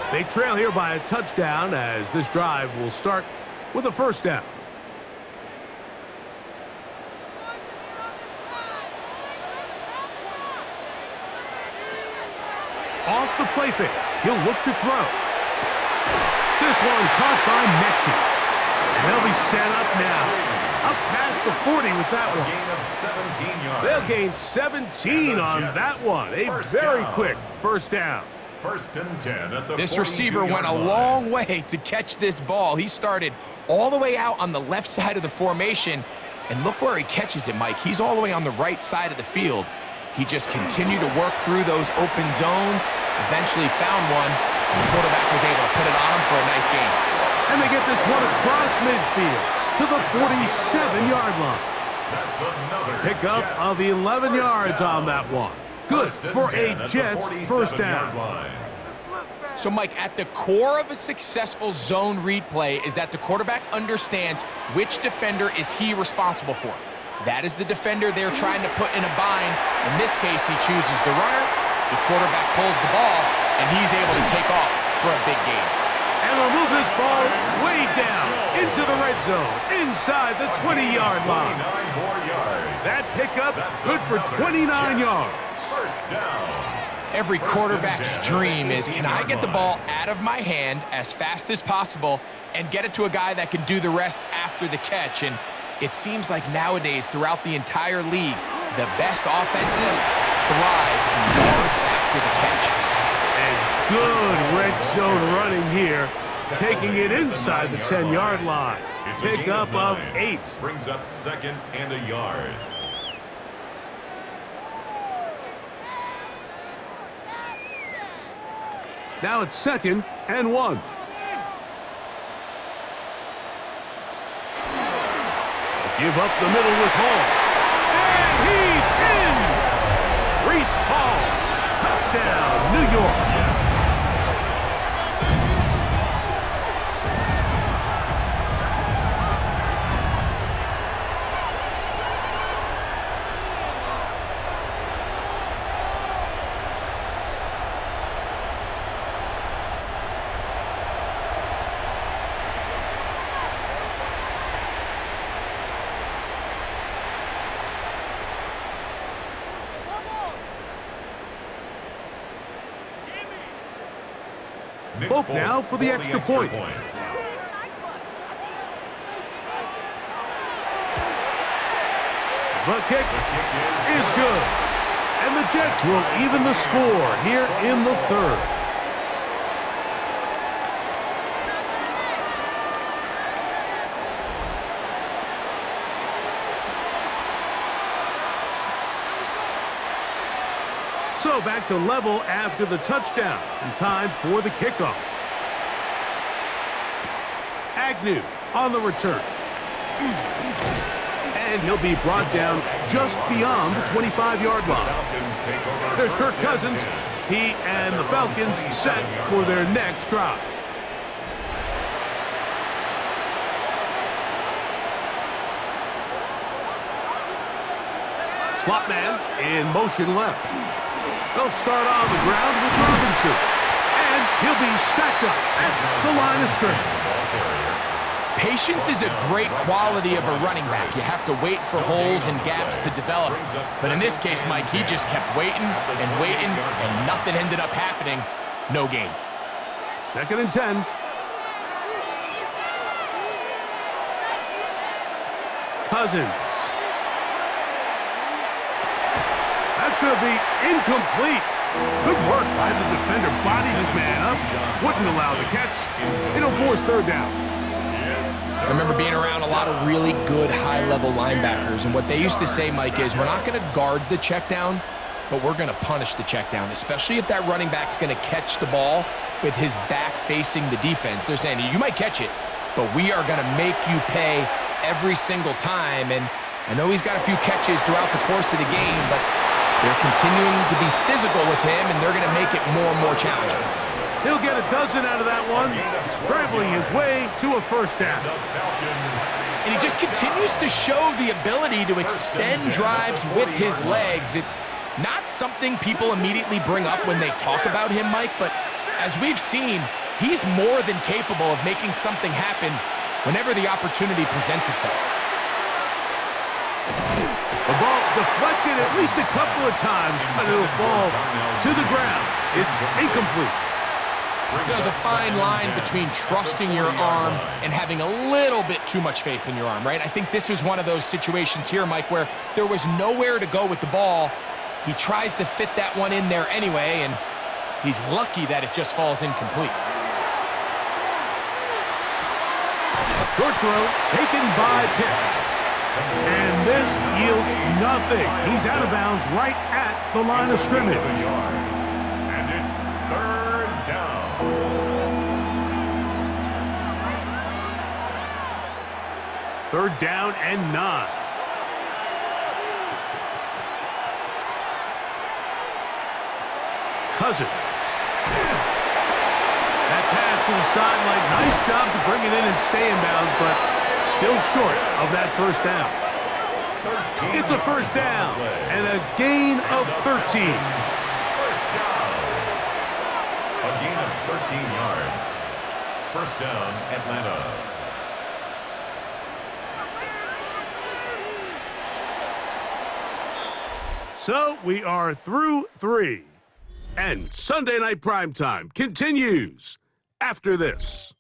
They trail here by a touchdown as this drive will start with a first down. Off the play fake, he'll look to throw. This one caught by Mechie. And they'll be set up now. Up past the 40 with that one. Gain of 17 yards. They'll gain 17 on that one. A very quick first down. First and 10 at the This receiver went a 42-yard line. long way to catch this ball. He started all the way out on the left side of the formation, and look where he catches it, Mike. He's all the way on the right side of the field. He just continued to work through those open zones, eventually found one, and the quarterback was able to put it on him for a nice gain. And they get this one across midfield to the 47-yard line. That's another Pickup Jets of 11 first yards down. on that one. Good First and for 10 a at the Jets first 47-yard down. line. So, Mike, at the core of a successful zone read play is that the quarterback understands which defender is he responsible for. That is the defender they're trying to put in a bind. In this case, he chooses the runner, the quarterback pulls the ball, and he's able to take off for a big gain. And they'll move this ball way down into the red zone, inside the 20-yard line. 29 more yards. That pickup That's good for another 29 Jets yards. First down. Every First and quarterback's 10 dream at is, the can I 18-yard get the line. ball out of my hand as fast as possible and get it to a guy that can do the rest after the catch? And it seems like nowadays, throughout the entire league, the best offenses thrive in yards after the catch. And good red zone running here, taking it inside the 10-yard line. It's a gain Pickup of 9. 8. Brings up second and a yard. Now it's 2nd and 1. Give up the middle with Hall. And he's in! Reese Hall. Touchdown, New York. Nick Folk now for the extra point. The kick is good. And the Jets will even the score here in the 3rd. So back to level after the touchdown, and time for the kickoff. Agnew on the return. And he'll be brought down just beyond the 25-yard line. There's Kirk Cousins. He and the Falcons set for their next drive. Slot man in motion left. They'll start on the ground with Robinson. And he'll be stacked up at the line of scrimmage. Patience is a great quality of a running back. You have to wait for holes and gaps to develop. But in this case, Mike, he just kept waiting and waiting, and nothing ended up happening. No gain. 2nd and 10. Cousins. That's going to be incomplete. Good work by the defender. Bodied his man up. Wouldn't allow the catch. It'll force third down. I remember being around a lot of really good high-level linebackers, and what they used to say, Mike, is we're not going to guard the check down, but we're going to punish the check down, especially if that running back's going to catch the ball with his back facing the defense. They're saying, you might catch it, but we are going to make you pay every single time. And I know he's got a few catches throughout the course of the game, but they're continuing to be physical with him, and they're going to make it more and more challenging. He'll get a dozen out of that one, scrambling his way to a first down. And he just continues to show the ability to extend drives with his legs. It's not something people immediately bring up when they talk about him, Mike, but as we've seen, he's more than capable of making something happen whenever the opportunity presents itself. The ball deflected at least a couple of times, but it'll fall to the ground. It's incomplete. There's a fine line between trusting your arm and having a little bit too much faith in your arm, right? I think this was one of those situations here, Mike, where there was nowhere to go with the ball. He tries to fit that one in there anyway, and he's lucky that it just falls incomplete. Short throw taken by Pitts. And this yields nothing. He's out of bounds right at the line of scrimmage. And it's third down. Third down and 9. Cousins. That pass to the sideline. Nice job to bring it in and stay in bounds, but still short of that first down. It's a first down and a gain of 13. First down. A gain of 13 yards. First down, Atlanta. So we are through 3. And Sunday Night Primetime continues after this.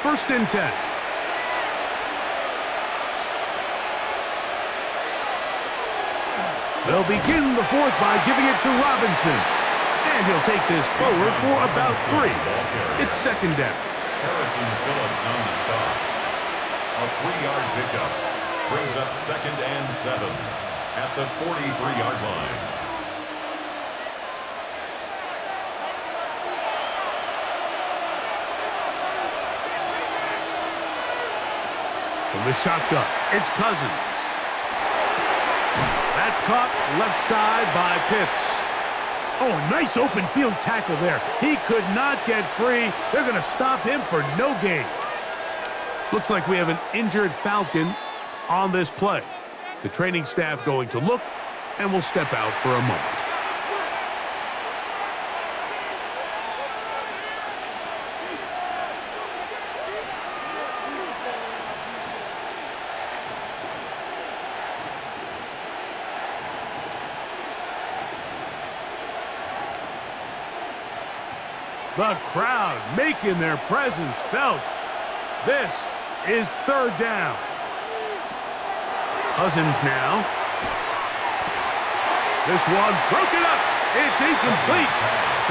First and 10. They'll begin the fourth by giving it to Robinson. And he'll take this forward for about 3. It's second down. Harrison Phillips on the stop. A 3-yard pickup brings up second and 7 at the 43-yard line. From the shotgun, it's Cousins. That's caught left side by Pitts. Oh, a nice open field tackle there. He could not get free. They're going to stop him for no gain. Looks like we have an injured Falcon on this play. The training staff going to look, and will step out for a moment. The crowd making their presence felt. This is third down. Cousins now. This one broken up. It's incomplete.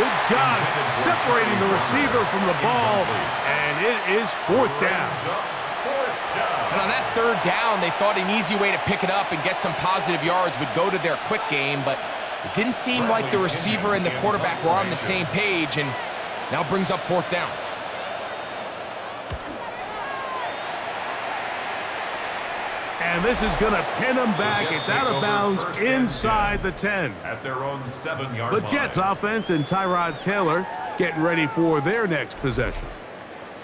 Good job separating the receiver from the ball, and it is fourth down. And on that third down, they thought an easy way to pick it up and get some positive yards would go to their quick game, but it didn't seem like the receiver and the quarterback were on the same page, and now brings up fourth down. And this is going to pin them back. It's out of bounds inside the 10. At their own 7-yard line. The Jets offense and Tyrod Taylor getting ready for their next possession.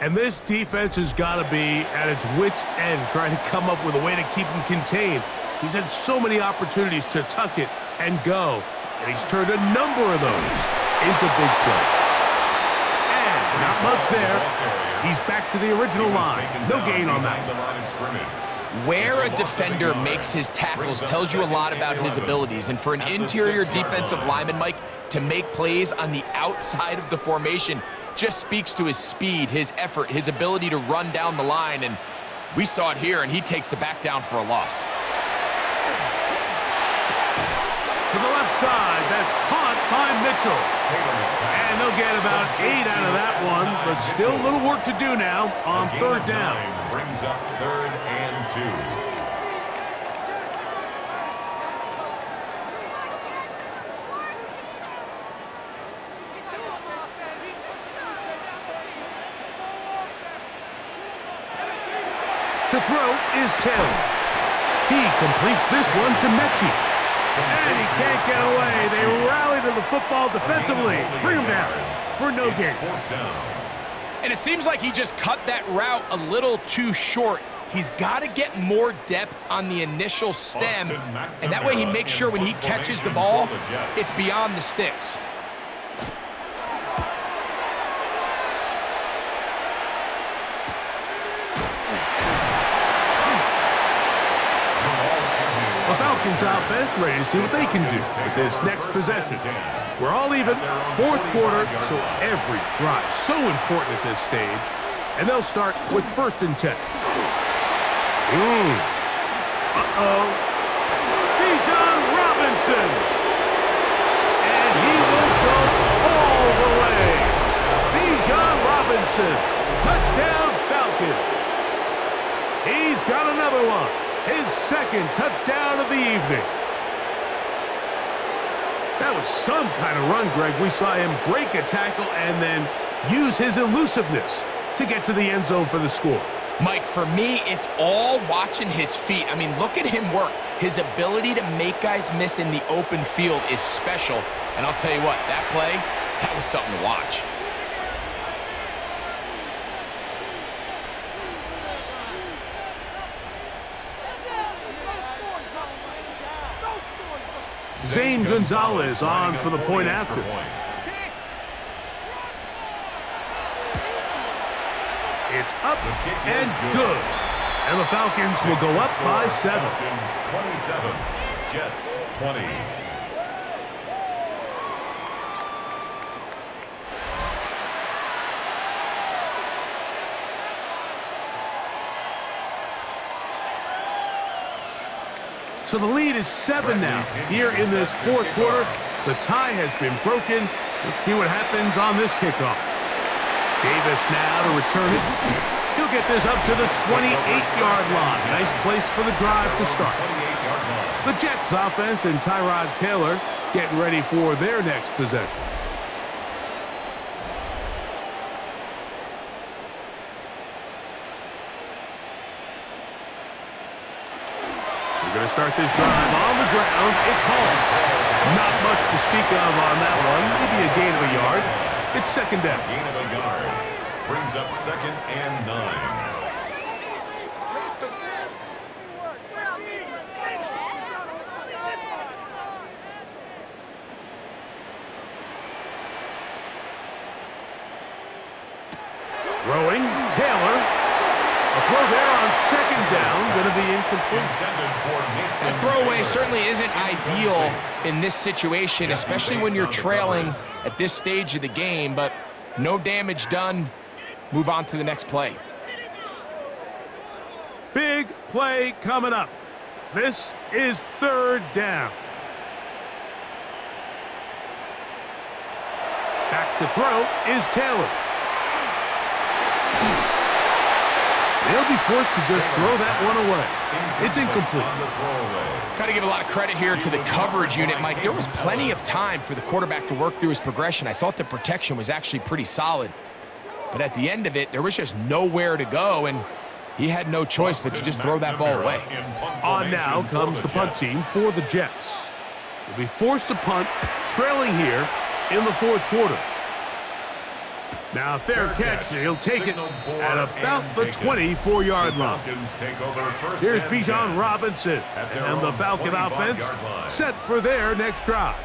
And this defense has got to be at its wits' end, trying to come up with a way to keep him contained. He's had so many opportunities to tuck it and go, and he's turned a number of those into big plays. And Not much there. He's back to the original line. No gain on that. Where a defender makes his tackles tells you a lot about his abilities. And for an interior defensive lineman, Mike, to make plays on the outside of the formation just speaks to his speed, his effort, his ability to run down the line. And we saw it here, and he takes the back down for a loss. To the left side, that's caught by Mitchell. And they'll get about 8 out of that one, but still a little work to do now on third down. Brings up 3rd and 2. To throw is Taylor. He completes this one to Mechie. And he can't get away. They rally to the football defensively. Bring him down for no gain. And it seems like he just cut that route a little too short. He's got to get more depth on the initial stem, and that way he makes sure when he catches the ball, it's beyond the sticks. The Falcons offense ready to see what they can do with this next possession. We're all even, 4th quarter, so every drive so important at this stage. And they'll start with 1st and 10. Bijan Robinson. And he will go all the way. Bijan Robinson. Touchdown Falcons. He's got another one. His 2nd touchdown of the evening. That was some kind of run, Greg. We saw him break a tackle and then use his elusiveness to get to the end zone for the score. Mike, for me, it's all watching his feet. I mean, look at him work. His ability to make guys miss in the open field is special. And I'll tell you what, that play, that was something to watch. Zane Gonzalez on for the point after. It's up and good. And the Falcons will go up by 7. Falcons 27, Jets 20. So the lead is 7 now. Here in this 4th quarter, the tie has been broken. Let's see what happens on this kickoff. Davis now to return it. He'll get this up to the 28-yard line. Nice place for the drive to start. The Jets offense and Tyrod Taylor getting ready for their next possession. We're going to start this drive on the ground. It's home. Not much to speak of on that one. Maybe a gain of a yard. It's 2nd down. Gain of a yard. Brings up 2nd and 9. Throwing, Taylor. A throw there on 2nd down, going to be incomplete. A throwaway certainly isn't ideal in this situation, especially when you're trailing at this stage of the game, but no damage done. Move on to the next play. Big play coming up. This is 3rd down. Back to throw is Taylor. They'll be forced to just throw that one away. It's incomplete. Got to give a lot of credit here to the coverage unit, Mike. There was plenty of time for the quarterback to work through his progression. I thought the protection was actually pretty solid. But at the end of it, there was just nowhere to go, and he had no choice but to just throw that ball away. On now comes the punt team for the Jets. They'll be forced to punt, trailing here in the 4th quarter. Now, fair catch, he'll take it at about the 24-yard line. Here's Bijan Robinson, and the Falcon offense set for their next drive.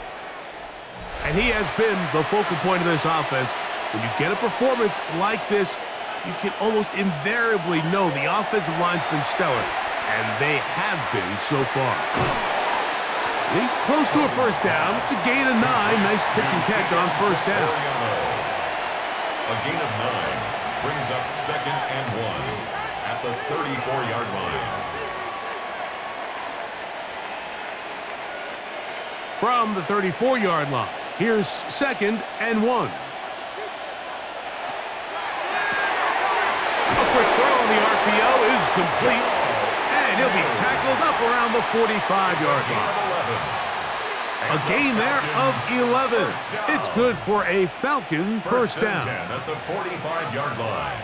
And he has been the focal point of this offense When you get a performance like this, you can almost invariably know the offensive line's been stellar, and they have been so far. He's close to a first down. It's a gain of 9. Nice pitch and catch on first down. A gain of 9 brings up 2nd and 1 at the 34-yard line. From the 34-yard line, here's 2nd and 1. A quick throw on the RPO is complete, and he'll be tackled up around the 45-yard line. A gain there of 11. It's good for a Falcon first down. 10 at the 45-yard line.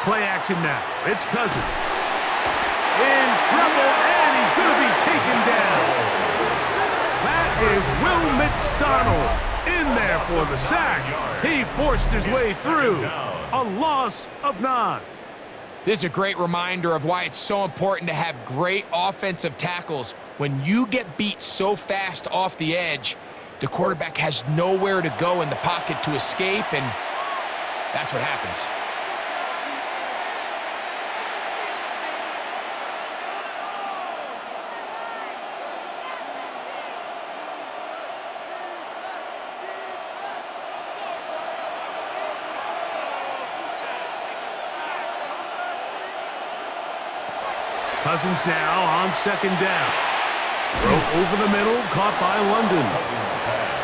Play action now. It's Cousins. In trouble, and he's going to be taken down. That is Will McDonald in there for the sack. He forced his way through. A loss of 9. This is a great reminder of why it's so important to have great offensive tackles. When you get beat so fast off the edge, the quarterback has nowhere to go in the pocket to escape, and that's what happens. Cousins now on 2nd down. Throw over the middle, caught by London.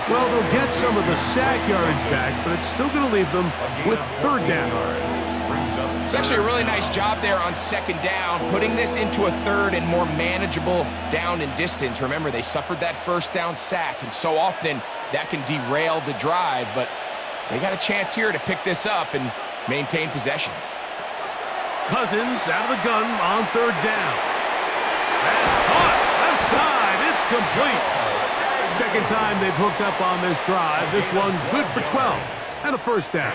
Well, they'll get some of the sack yardage back, but it's still going to leave them with 3rd down. It's actually a really nice job there on 2nd down, putting this into a 3rd and more manageable down and distance. Remember, they suffered that first down sack, and so often that can derail the drive, but they got a chance here to pick this up and maintain possession. Cousins out of the gun on 3rd down. That's caught. Left side. It's complete. 2nd time they've hooked up on this drive. This one good for 12 and a first down.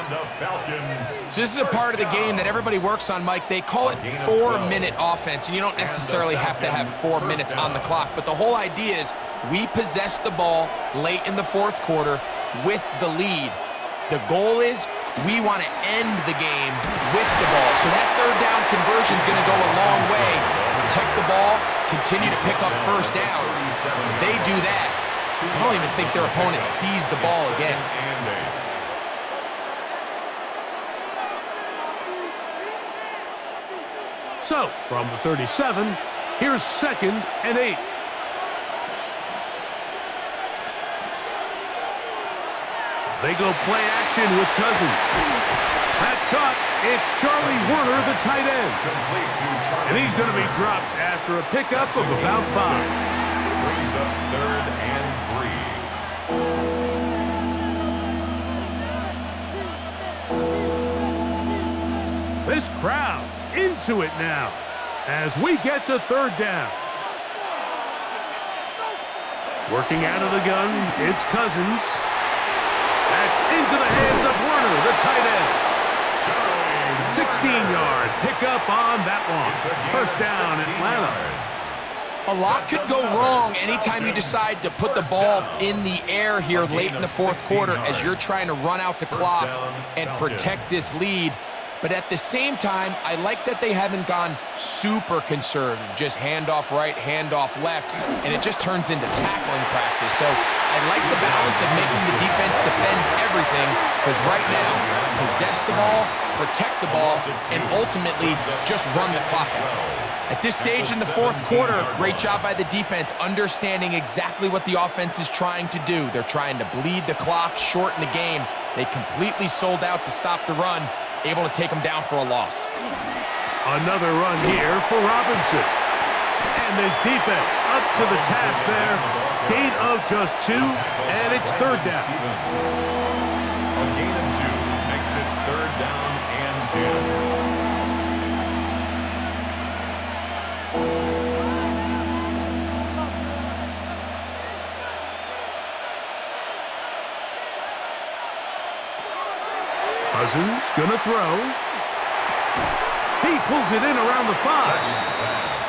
So this is a part of the game that everybody works on, Mike. They call it 4-minute offense, and you don't necessarily have to have 4 minutes on the clock. But the whole idea is we possess the ball late in the 4th quarter with the lead. The goal is we want to end the game with the ball. So that 3rd down conversion is going to go a long way. Protect the ball, continue to pick up first downs. If they do that, I don't even think their opponent sees the ball again. So, from the 37, here's 2nd and 8. They go play action with Cousins. That's caught. It's Charlie Werner, the tight end. And he's going to be dropped after a pickup of about 5. Brings up 3rd and 3. This crowd into it now as we get to 3rd down. Working out of the gun, it's Cousins. That's into the hands of Werner, the tight end. 16-yard pickup on that one. First down, Atlanta. A lot could go wrong anytime you decide to put the ball in the air here late in the 4th quarter as you're trying to run out the clock and protect this lead. But at the same time, I like that they haven't gone super conservative, just handoff right, handoff left, and it just turns into tackling practice. So I like the balance of making the defense defend everything, because right now, possess the ball, protect the ball, and ultimately just run the clock out. At this stage in the 4th quarter, great job by the defense, understanding exactly what the offense is trying to do. They're trying to bleed the clock, shorten the game. They completely sold out to stop the run, able to take them down for a loss. Another run here for Robinson. And this defense up to the task there. Gain of just 2, and it's 3rd down. A gain of 2 makes it 3rd down and 10. Cousins gonna throw. He pulls it in around the 5.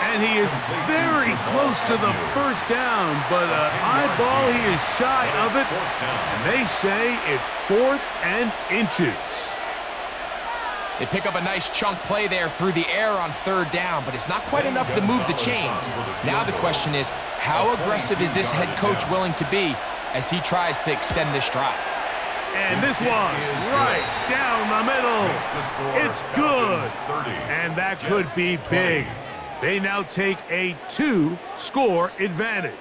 And he is very close to the first down, but eyeball, he is shy of it. And they say it's 4th and inches. They pick up a nice chunk play there through the air on 3rd down, but it's not quite enough to move the chains. Now the question is, how aggressive is this head coach willing to be as he tries to extend this drive? And this one, right down the middle. It's good. And that could be big. They now take a 2-score advantage.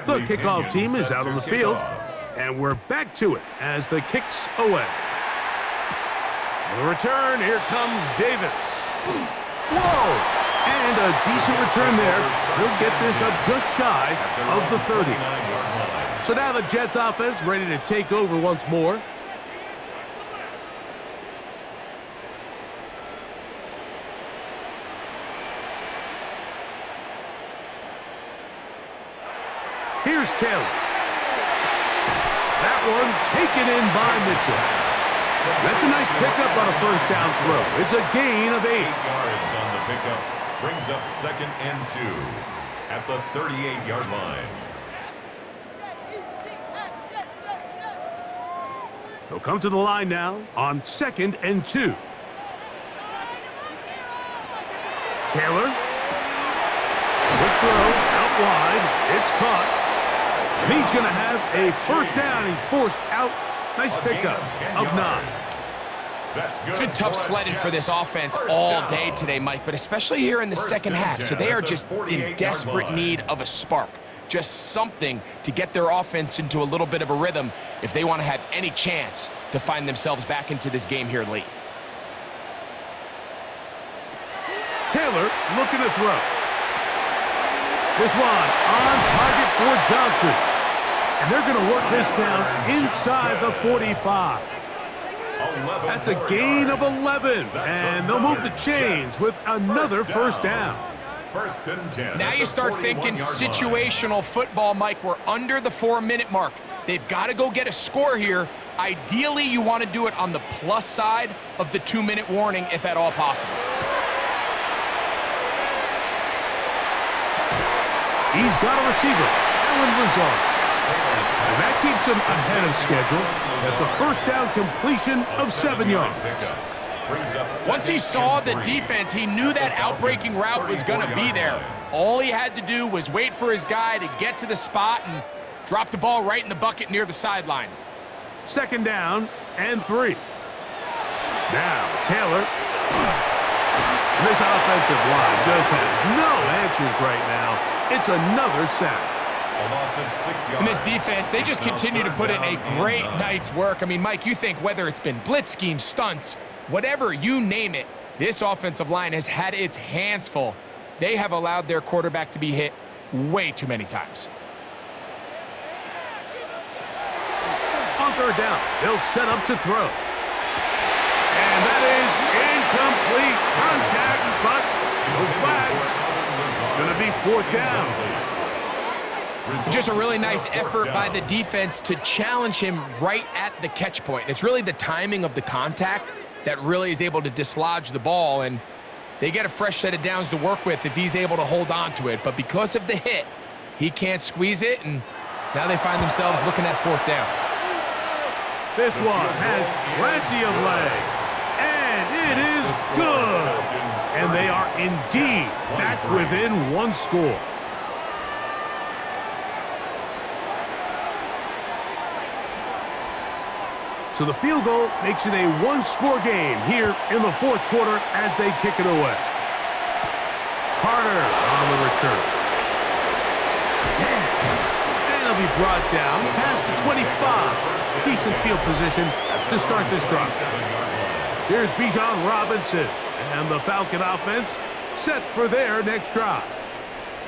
The kickoff team is out on the field, and we're back to it as the kick's away. The return, here comes Davis. Whoa! And a decent return there. He'll get this up just shy of the 30. So now the Jets offense ready to take over once more. Here's Taylor. That one taken in by Mitchell. That's a nice pickup on a first down throw. It's a gain of 8. 8 yards on the pickup. Brings up 2nd and 2 at the 38-yard line. They'll come to the line now on 2nd and 2. Taylor. Quick throw out wide. It's caught. And he's going to have a first down. He's forced out. Nice pickup of 9. It's been tough sledding for this offense all day today, Mike, but especially here in the second half. So they are just in desperate need of a spark, just something to get their offense into a little bit of a rhythm if they want to have any chance to find themselves back into this game here late. Taylor looking to throw. This one on target for Johnson. And they're going to work this down inside the 45. That's a gain of 11, and they'll move the chains with another first down. 1st and 10. Now you start thinking situational football, Mike. We're under the 4-minute mark. They've got to go get a score here. Ideally, you want to do it on the plus side of the 2-minute warning, if at all possible. He's got a receiver, Alan Lazard. And that keeps him ahead of schedule. That's a first down completion of 7 yards. Once he saw the defense, he knew that outbreaking route was going to be there. All he had to do was wait for his guy to get to the spot and drop the ball right in the bucket near the sideline. 2nd down and 3. Now, Taylor. And this offensive line just has no answers right now. It's another sack. A loss of 6 yards. In this defense, they just continue to put in a great night's work. I mean, Mike, you think whether it's been blitz schemes, stunts, whatever you name it, this offensive line has had its hands full. They have allowed their quarterback to be hit way too many times. On 3rd down, they'll set up to throw. And that is incomplete. Contact, but no flags. It's going to be 4th down. Just a really nice effort by the defense to challenge him right at the catch point. It's really the timing of the contact that really is able to dislodge the ball, and they get a fresh set of downs to work with if he's able to hold on to it. But because of the hit, he can't squeeze it, and now they find themselves looking at 4th down. This one has plenty of leg, and it is good. And they are indeed back within 1 score. So the field goal makes it a 1-score game here in the 4th quarter as they kick it away. Carter on the return. And he'll be brought down past the 25. Decent field position to start this drive. Here's Bijan Robinson and the Falcon offense set for their next drive.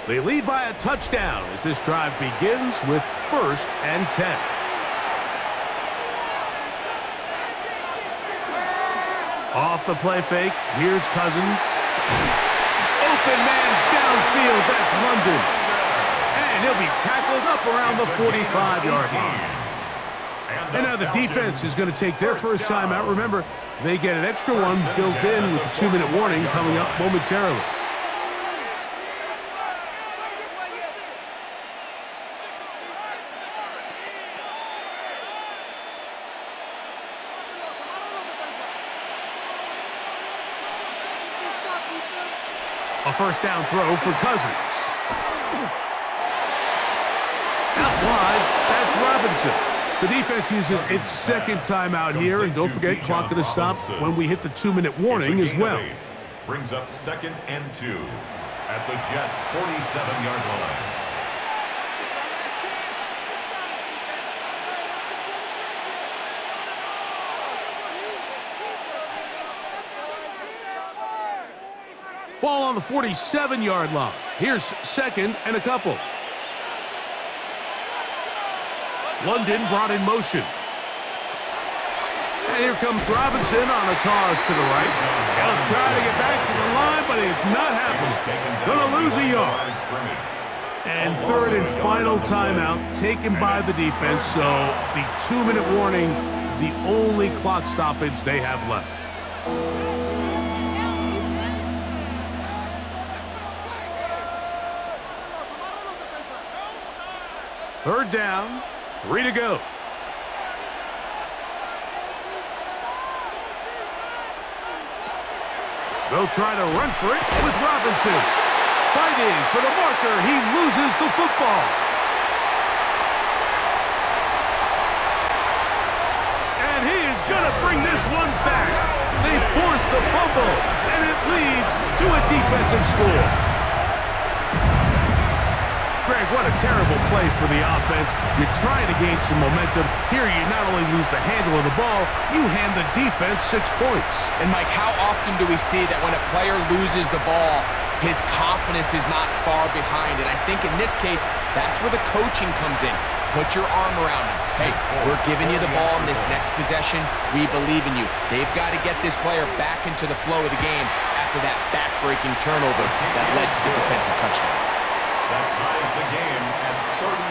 They lead by a touchdown as this drive begins with 1st and 10. Off the play fake, here's Cousins. Open man downfield, that's London. And he'll be tackled up around the 45-yard line. And now the defense is going to take their first time out. Remember, they get an extra one built in with the 2-minute warning coming up momentarily. A first down throw for Cousins. Out wide, that's Robinson. The defense uses its second timeout here, and don't forget, clock going to stop when we hit the 2-minute warning as well. Brings up 2nd and 2 at the Jets' 47-yard line. Ball on the 47-yard line. Here's 2nd and a couple. London brought in motion. And here comes Robinson on a toss to the right. He'll try to get back to the line, but it's not happening. Gonna lose a yard. And 3rd and final timeout taken by the defense, so the 2-minute warning, the only clock stoppage they have left. Third down, 3 to go. They'll try to run for it with Robinson. Fighting for the marker, he loses the football. And he is going to bring this one back. They force the fumble, and it leads to a defensive score. Greg, what a terrible play for the offense. You're trying to gain some momentum. Here you not only lose the handle of the ball, you hand the defense 6 points. And Mike, how often do we see that when a player loses the ball, his confidence is not far behind? And I think in this case, that's where the coaching comes in. Put your arm around him. Hey, we're giving you the ball in this next possession. We believe in you. They've got to get this player back into the flow of the game after that back-breaking turnover that led to the defensive touchdown. That ties the game at 30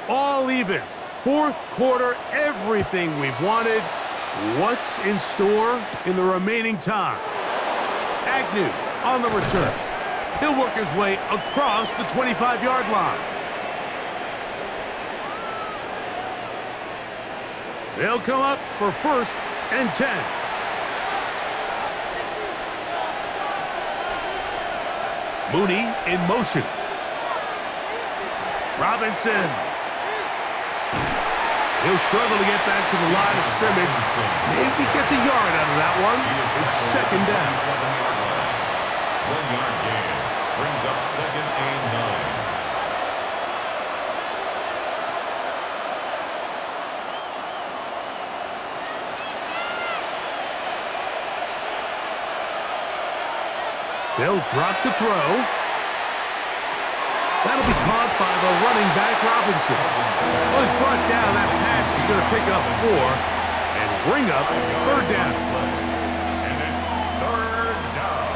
all. All even. 4th quarter, everything we've wanted. What's in store in the remaining time? Agnew on the return. He'll work his way across the 25-yard line. They'll come up for 1st and 10. Mooney in motion. Robinson. He'll struggle to get back to the line of scrimmage. Maybe gets a yard out of that one. It's 2nd down. 1-yard gain. Brings up 2nd and 9. They'll drop to throw. That'll be caught by the running back, Robinson. Well, he's brought down. That pass is going to pick up 4 and bring up 3rd down. And it's 3rd down.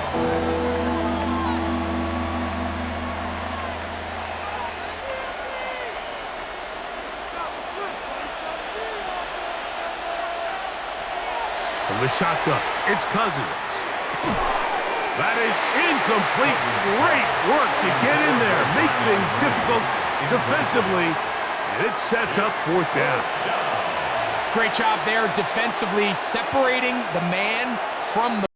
From the shotgun, it's Cousins. That is incomplete. Great work to get in there, make things difficult defensively, and it sets up 4th down. Great job there defensively, separating the man from the